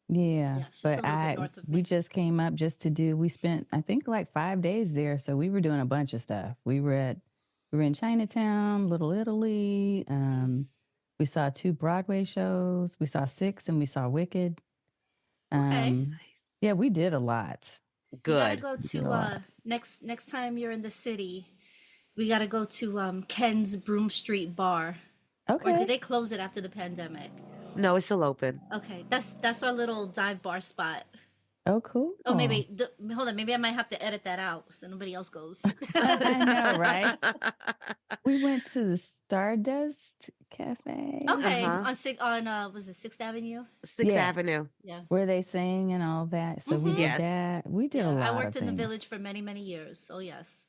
yeah, Yeah, it's just but a little bit north of we me. just came up just to we spent I think like 5 days there. So we were doing a bunch of stuff. We were in Chinatown, Little Italy. Nice. We saw 2 Broadway shows. We saw Six and we saw Wicked. Okay. Nice. Yeah, we did a lot. We gotta Good. go We did a to lot. next time you're in the city, we gotta go to Ken's Broom Street Bar. Or did Okay. they close it after the pandemic? No, it's still open. Okay, that's our little dive bar spot. Oh, cool. Oh, maybe hold on. Maybe I might have to edit that out so nobody else goes. I know, right? We went to the Stardust Cafe. Okay, Uh-huh. was it 6th Avenue? Sixth Yeah. Avenue. Yeah. Where they sang and all that. So we did Yes. that. We did Yeah, a lot I worked of in the things. Village for many, many years. So yes.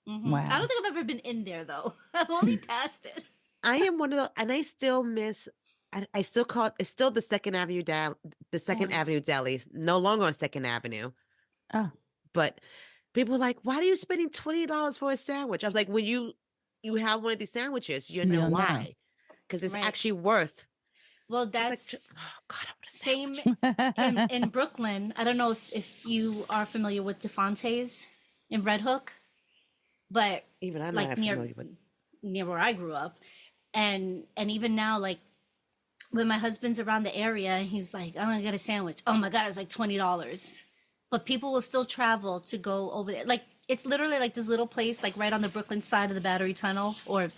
I Wow. don't think I've ever been in there though. I've only passed it. I am one of those, and I still miss. I still call it. It's still the Second Avenue the Second Avenue Deli. No longer on Second Avenue, Oh, but people are like, "Why are you spending $20 for a sandwich?" I was like, "When you have one of these sandwiches, you know you'll know. why? Because it's Right. actually worth." Well, It's like, that's oh God, I want a same sandwich. in Brooklyn. I don't know if you are familiar with DeFonte's in Red Hook, but Even I'm like not familiar with. near where I grew up, and even now, like when my husband's around the area, he's like, "I'm gonna get a sandwich." Oh my God, it's like $20, but people will still travel to go over there. Like it's literally like this little place, like right on the Brooklyn side of the Battery Tunnel, or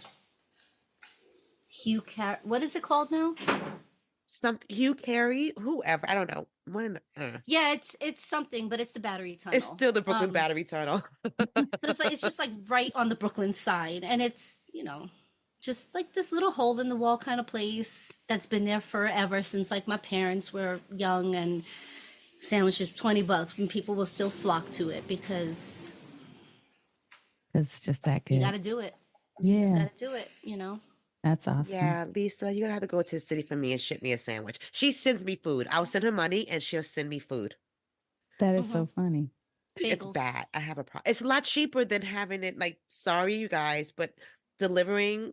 what is it called now? Hugh Carey, whoever, I don't know. One in the, Yeah, it's something, but it's the Battery Tunnel. It's still the Brooklyn Battery Tunnel. So it's just like right on the Brooklyn side, and it's just like this little hole in the wall kind of place that's been there forever since like my parents were young, and sandwiches $20, and people will still flock to it because it's just that good. you got to do it. You just Yeah. got to do it. That's awesome. Yeah, Lisa, you're gonna have to go to the city for me and ship me a sandwich. She sends me food. I'll send her money and she'll send me food. That is Mm-hmm. so funny. It's Bagels. bad. I have a problem. It's a lot cheaper than having it like, sorry you guys, but delivering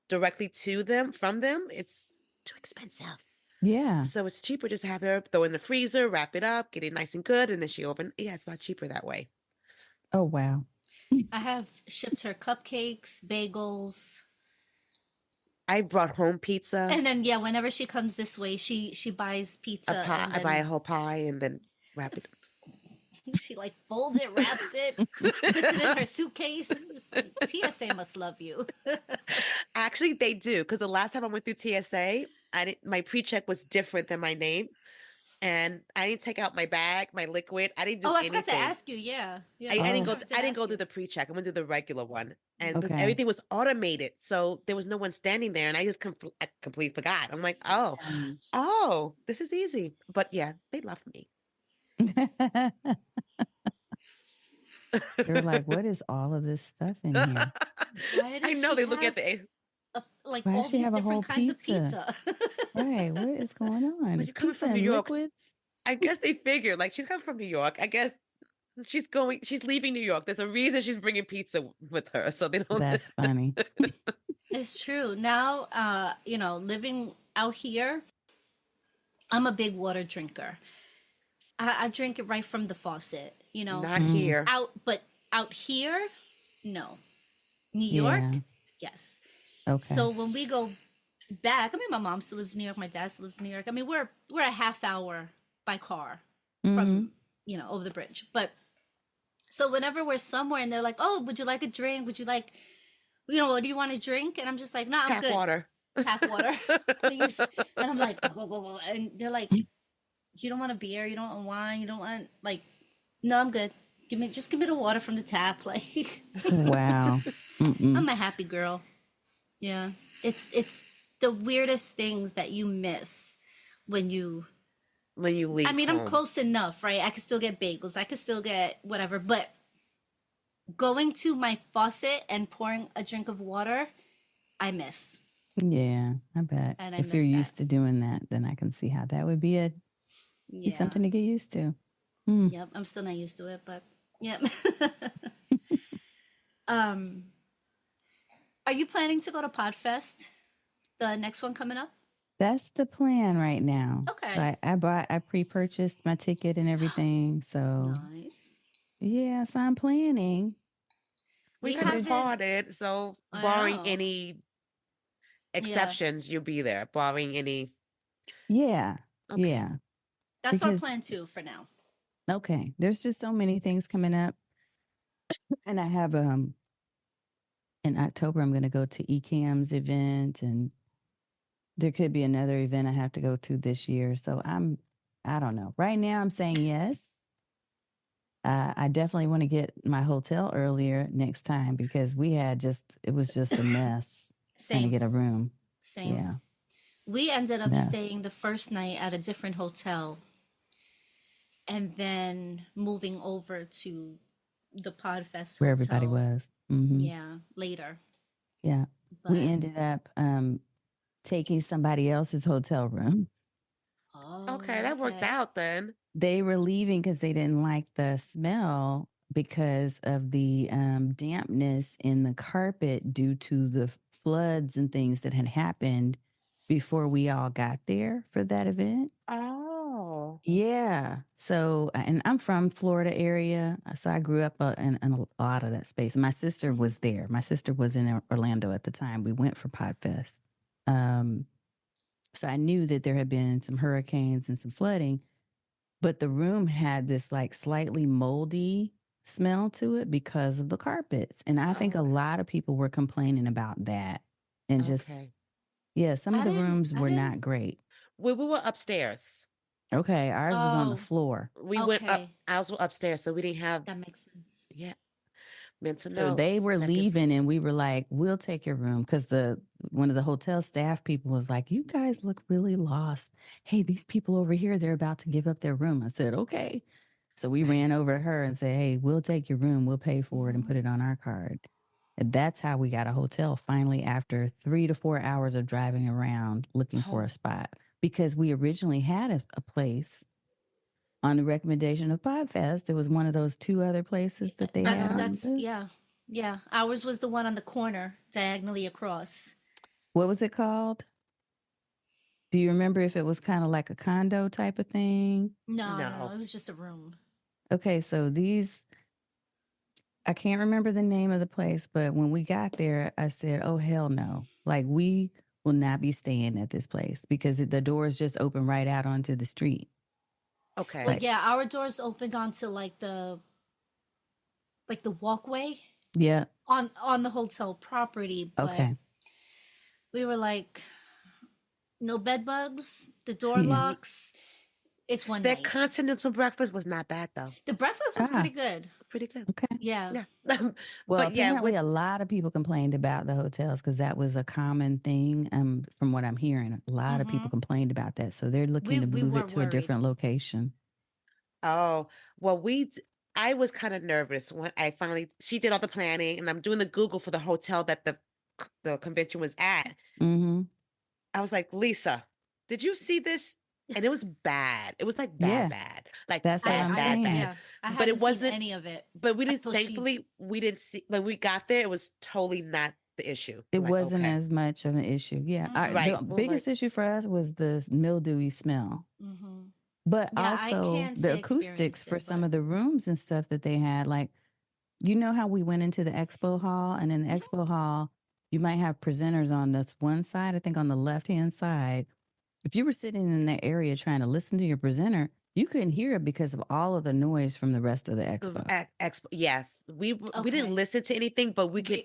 directly to them from them, it's too expensive. Yeah. So it's cheaper just to have her throw in the freezer, wrap it up, get it nice and good, and then she open. Yeah, it's a lot cheaper that way. Oh, wow. I have shipped her cupcakes, bagels, I brought home pizza, and then yeah, whenever she comes this way, she buys a pizza pie. and I buy a then whole pie and then wrap it. she like folds it, wraps it, puts it in her suitcase, and I'm just like, TSA must love you. Actually, they do, because the last time I went through TSA, my pre-check was different than my name, and I didn't take out my bag, my liquid. I didn't do Oh, I forgot to anything. ask you. Yeah, yeah. I didn't Oh. go. forgot I to didn't go ask through you. the pre-check. I went through the regular one, and but Okay. everything was automated, so there was no one standing there, and I just I completely forgot. I'm like, oh, this is easy. But yeah, they love me. They were like, what is all of this stuff in here? Why I does know she they look at have the. like Why all does she these have a whole different kinds of pizza? pizza? Right. What is going on? But you're coming Pizza from New and York. liquids? I guess they figured like she's coming from New York. I guess she's leaving New York. There's a reason she's bringing pizza with her, so they don't. That's funny. It's true. Now, living out here, I'm a big water drinker. I drink it right from the faucet, Not here. But out here, no. New York, Yeah. yes. Okay. So when we go back, I mean, my mom still lives in New York, my dad still lives in New York. I mean, we're a half hour by car from over the bridge. But so whenever we're somewhere and they're like, "Oh, would you like a drink? Would you like, what do you want to drink?" And I'm just like, "No, I'm Tap good. water. Tap water, please." And I'm like, "Go, go, go, go." And they're like, "You don't want a beer? You don't want wine? You don't want like?" No, I'm good. Give me the water from the tap. Like, Wow. I'm a happy girl. Yeah, it's the weirdest things that you miss when you leave. I mean, home. I'm close enough, right? I could still get bagels. I could still get whatever, but going to my faucet and pouring a drink of water, I miss. Yeah, I bet. And I if miss you're that. used to doing that, then I can see how that would be Yeah. something to get used to. Yep, I'm still not used to it, but yep. Are you planning to go to Podfest? The next one coming up? That's the plan right now. Okay. So I pre-purchased my ticket and everything. So Nice. yeah, so I'm planning. We kind of parted, so barring any exceptions, you'll be there. Barring any. Yeah. Okay. Yeah. That's our plan too for now. Okay. There's just so many things coming up. And I have in October I'm going to go to ECAM's event, and there could be another event I have to go to this year. So I don't know. Right now I'm saying yes. I definitely want to get my hotel earlier next time because it was just a mess trying to get a room. Same. Yeah. We ended up staying the first night at a different hotel and then moving over to the Podfest where hotel. everybody was. Mm-hmm. Yeah, later. Yeah. But we ended up taking somebody else's hotel room. Oh, okay, that worked out then. They were leaving because they didn't like the smell because of the dampness in the carpet due to the floods and things that had happened before we all got there for that event. Oh. Yeah. So, and I'm from Florida area, so I grew up in a lot of that space. My sister was there. My sister was in Orlando at the time. We went for Podfest. So I knew that there had been some hurricanes and some flooding, but the room had this like slightly moldy smell to it because of the carpets. And I think a lot of people were complaining about that. And some of the rooms were not great. We were upstairs. Okay, ours was on the floor. We went up. Ours were upstairs, so we didn't have. That makes sense. Yeah. Mental So they were leaving, and we were like, "We'll take your room," because one of the hotel staff people was like, "You guys look really lost. Hey, these people over here, they're about to give up their room." I said, "Okay." So we ran over to her and said, "Hey, we'll take your room. We'll pay for it and put it on our card." And that's how we got a hotel finally after 3 to 4 hours of driving around looking for Oh, a spot, because we originally had a place on the recommendation of Podfest. It was one of those 2 other places that they had uh-huh. on That's the, yeah. Yeah. Ours was the one on the corner, diagonally across. what was it called? Do you remember if it was kind of like a condo type of thing? No, no, no. No. It was just a room. Okay, so these, I can't remember the name of the place, but when we got there, I said, "Oh hell no! Like we will not be staying at this place because the doors just open right out onto the street." Well, Okay. Like, yeah, our doors opened onto like the walkway yeah, on the hotel property, but okay, we were like, no bed bugs, the door yeah, Ye- locks. It's one Their night. continental breakfast was not bad though. The breakfast was ah, pretty good. Pretty good. okay. Yeah. Yeah. Well, But yeah, apparently with a lot of people complained about the hotels because that was a common thing. From what I'm hearing, a lot of people Mm-hmm. complained about that, so they're looking to We move were it to a worried. different location. oh, well, I was kind of nervous when I finally she did all the planning and I'm doing the Google for the hotel that the convention was at. Mm-hmm. I was like, Lisa, did you see this? And it was bad. It was like bad, Yeah, bad, like that's what I'm bad, saying. bad. Yeah, I But it hadn't seen wasn't, any of it but we didn't, until she. thankfully, we didn't see, like we got there, it was totally not the issue. It I'm like, wasn't okay, as much of an issue. Yeah, Mm-mm. the right. Well, biggest like, issue for us was the mildewy smell, Mm-hmm. but Yeah, I also can't the say acoustics experienced for it, some but of the rooms and stuff that they had. Like, you know how we went into the expo hall, and in the Mhm. expo hall, you might have presenters on this one side. I think on the left hand side, if you were sitting in that area trying to listen to your presenter, you couldn't hear it because of all of the noise from the rest of the expo. yes, we didn't okay. listen to anything, but we could.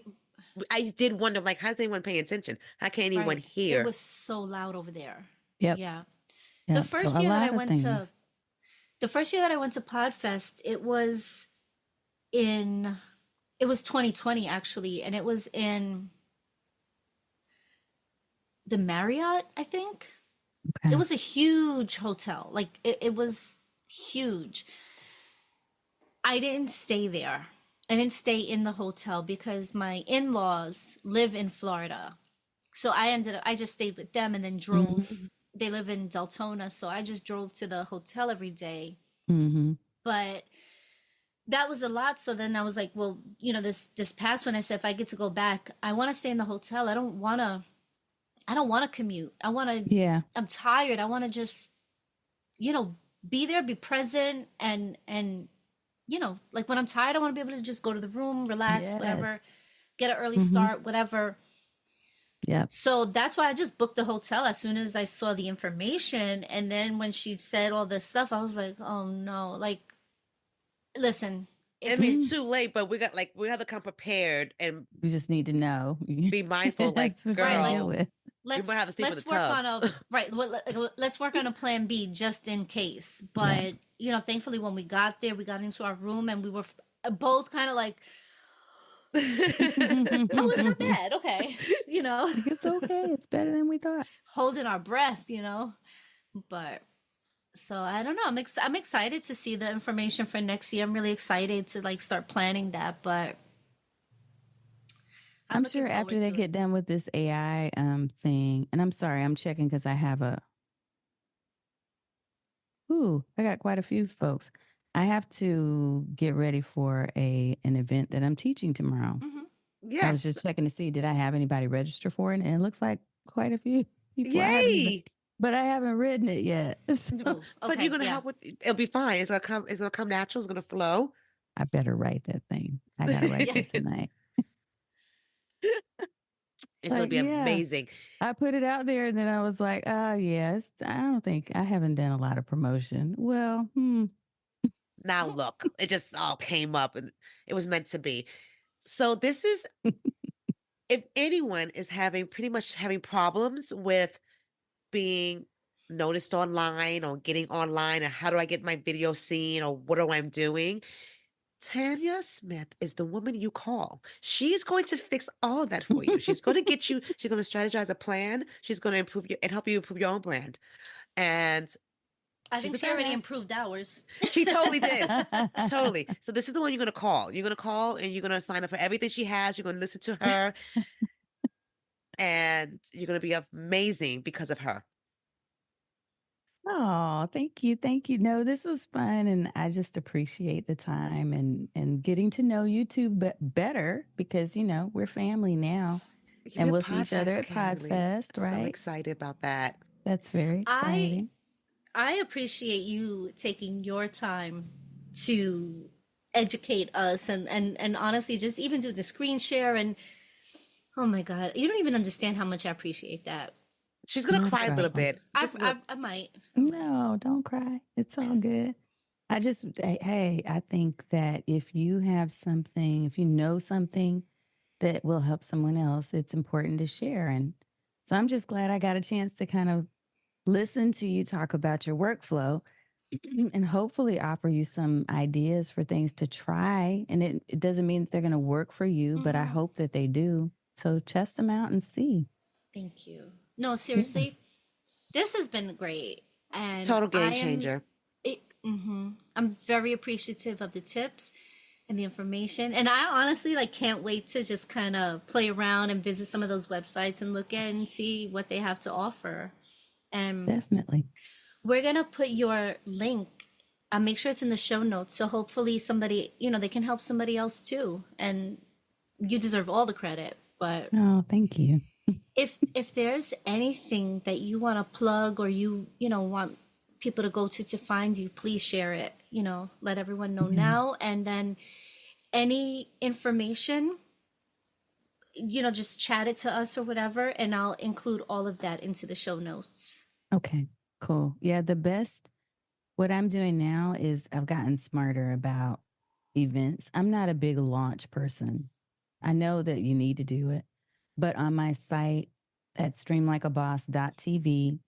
We, I did wonder, like, how's anyone paying attention? How can anyone right. It hear? was so loud over there. Yep, Yeah. The yep. So first a year that I lot of went to things. the first year that I went to Podfest, in it was 2020 actually, and it was in the Marriott, I think. It Okay. was a huge hotel. Like it was huge. I didn't stay there. I didn't stay in the hotel because my in-laws live in Florida. So I just stayed with them and then Mm-hmm. drove. They live in Deltona, so I just drove to the hotel every day. Mm-hmm. But that was a lot. So then I was like, well, this past one, I said, if I get to go back, I want to stay in the hotel. I don't want to commute. Yeah. I'm tired. I want to just, you know, be there, be present, and like when I'm tired, I want to be able to just go to the room, relax, whatever, Yes. get an early Mm-hmm. start, whatever. Yep. So that's why I just booked the hotel as soon as I saw the information. And then when she said all this stuff, I was like, oh no, like, listen, I if mean, it's Mm-hmm. too it's late, but we have to come prepared and You just need to know. be mindful. Like, That's what you're right, gonna like deal girl, with. you might have to sleep in the let's work tub. on a right. Let's work on a plan B just in case. Yeah. But thankfully, when we got there, we got into our room and we were both kind of like, oh, it's not bad. Okay, Like, it's okay. It's better than we thought. holding our breath. But so I don't know. I'm excited to see the information for next year. I'm really excited to like start planning that. But I'm I'm looking sure after forward they to it. get done with this AI thing, and I'm sorry, I'm checking because I have I got quite a few folks. I have to get ready for an event that I'm teaching tomorrow. Hmm. I was Yes. just checking to see, did I have anybody register for it? And it looks like quite a few people have even, Yay. but I haven't written it yet. So Oh, But you're okay, gonna yeah. it'll be fine. It's gonna come natural, it's gonna flow. I better write that thing. I got to write Yeah. that tonight. It's gonna Like, be yeah, amazing. I put it out there and then I was like, oh, yes, I don't think I haven't done a lot of promotion. Well, Now look, it just all came up and it was meant to be. So this is if anyone is pretty much having problems with being noticed online or getting online and how do I get my video seen or what am I doing? Tanya Smith is the woman you call. She's going to fix all of that for you. She's going to get you, she's going to strategize a plan. She's going to improve you and help you improve your own brand. And I She's think a she already badass. improved ours. She totally did. Totally. So this is the one you're going to call. You're going to call and you're going to sign up for everything she has. You're going to listen to her and you're going to be amazing because of her. Oh, thank you. Thank you. No, this was fun. And I just appreciate the time and getting to know you two better because, we're family now. And We're we'll see each other Podfest, at Kimberly. Podfest, So right? excited about that. That's very I exciting. I appreciate you taking your time to educate us and honestly just even do the screen share and oh my God, you don't even understand how much I appreciate that. She's going to No cry a little problem. bit. Just a little. I might. No, don't cry. It's all good. Hey, I think that if you have something, if you know something that will help someone else, it's important to share. And so I'm just glad I got a chance to kind of listen to you talk about your workflow and hopefully offer you some ideas for things to try. And it doesn't mean that they're going to work for you, but I hope that they do. So test them out and see. Thank you. No, Yeah. seriously, this has been great. And Total game changer. I'm very appreciative of the tips and the information. And I honestly can't wait to just kind of play around and visit some of those websites and look at and see what they have to offer. And Definitely. we're going to put your link. Make sure it's in the show notes. So hopefully somebody, they can help somebody else too. And you deserve all the credit. But Oh, thank you. if there's anything that you want to plug or you want people to go to find you, please share it. Let everyone know now. And then any information, just chat it to us or whatever, and I'll include all of that into the show notes. Okay, cool. Yeah, what I'm doing now is I've gotten smarter about events. I'm not a big launch person. I know that you need to do it, but on my site at streamlikeaboss.tv,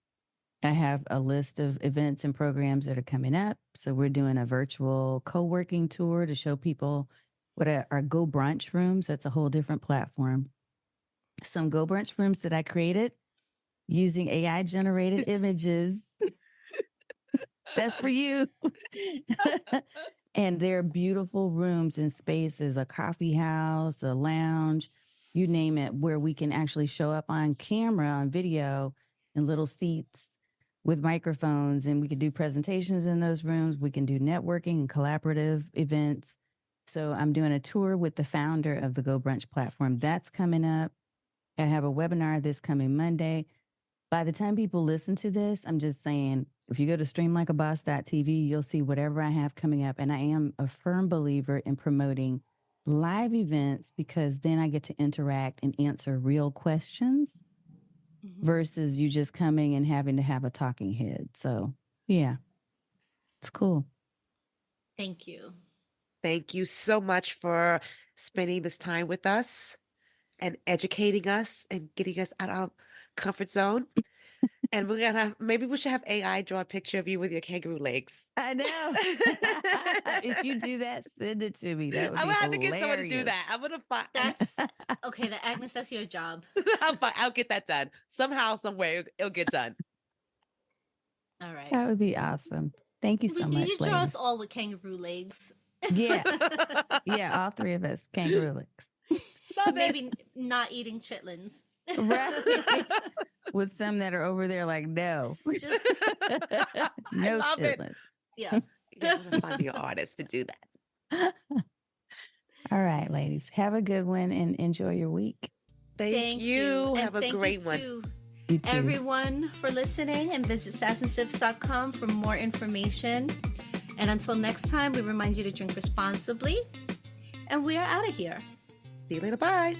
I have a list of events and programs that are coming up. So we're doing a virtual co-working tour to show people what are Go Brunch rooms. That's a whole different platform. Some Go Brunch rooms that I created using AI generated images. That's for you. And they're beautiful rooms and spaces, a coffee house, a lounge, you name it, where we can actually show up on camera, on video, in little seats with microphones. And we can do presentations in those rooms. We can do networking and collaborative events. So I'm doing a tour with the founder of the Go Brunch platform. That's coming up. I have a webinar this coming Monday. By the time people listen to this, I'm just saying, if you go to streamlikeaboss.tv, you'll see whatever I have coming up. And I am a firm believer in promoting live events because then I get to interact and answer real questions versus you just coming and having to have a talking head. So, yeah, it's cool. Thank you. Thank you so much for spending this time with us and educating us and getting us out of our comfort zone. And maybe we should have AI draw a picture of you with your kangaroo legs. I know. If you do that, send it to me. That would be I'm gonna have hilarious. to get someone to do that. I'm gonna find. That's okay. Agnes, that's your job. I'll get that done somehow, somewhere. It'll get done. All right. That would be awesome. Thank you so much, You draw ladies. us all with kangaroo legs. Yeah. Yeah, all three of us, kangaroo legs. Maybe not eating chitlins. Right. With some that are over there like, no. Just, no chitlins. Yeah. I'm gonna find the artist to do that. All right, ladies. Have a good one and enjoy your week. Thank you. Have a great one. You too. Everyone for listening, and visit sasandsips.com for more information. And until next time, we remind you to drink responsibly. And we are out of here. See you later. Bye.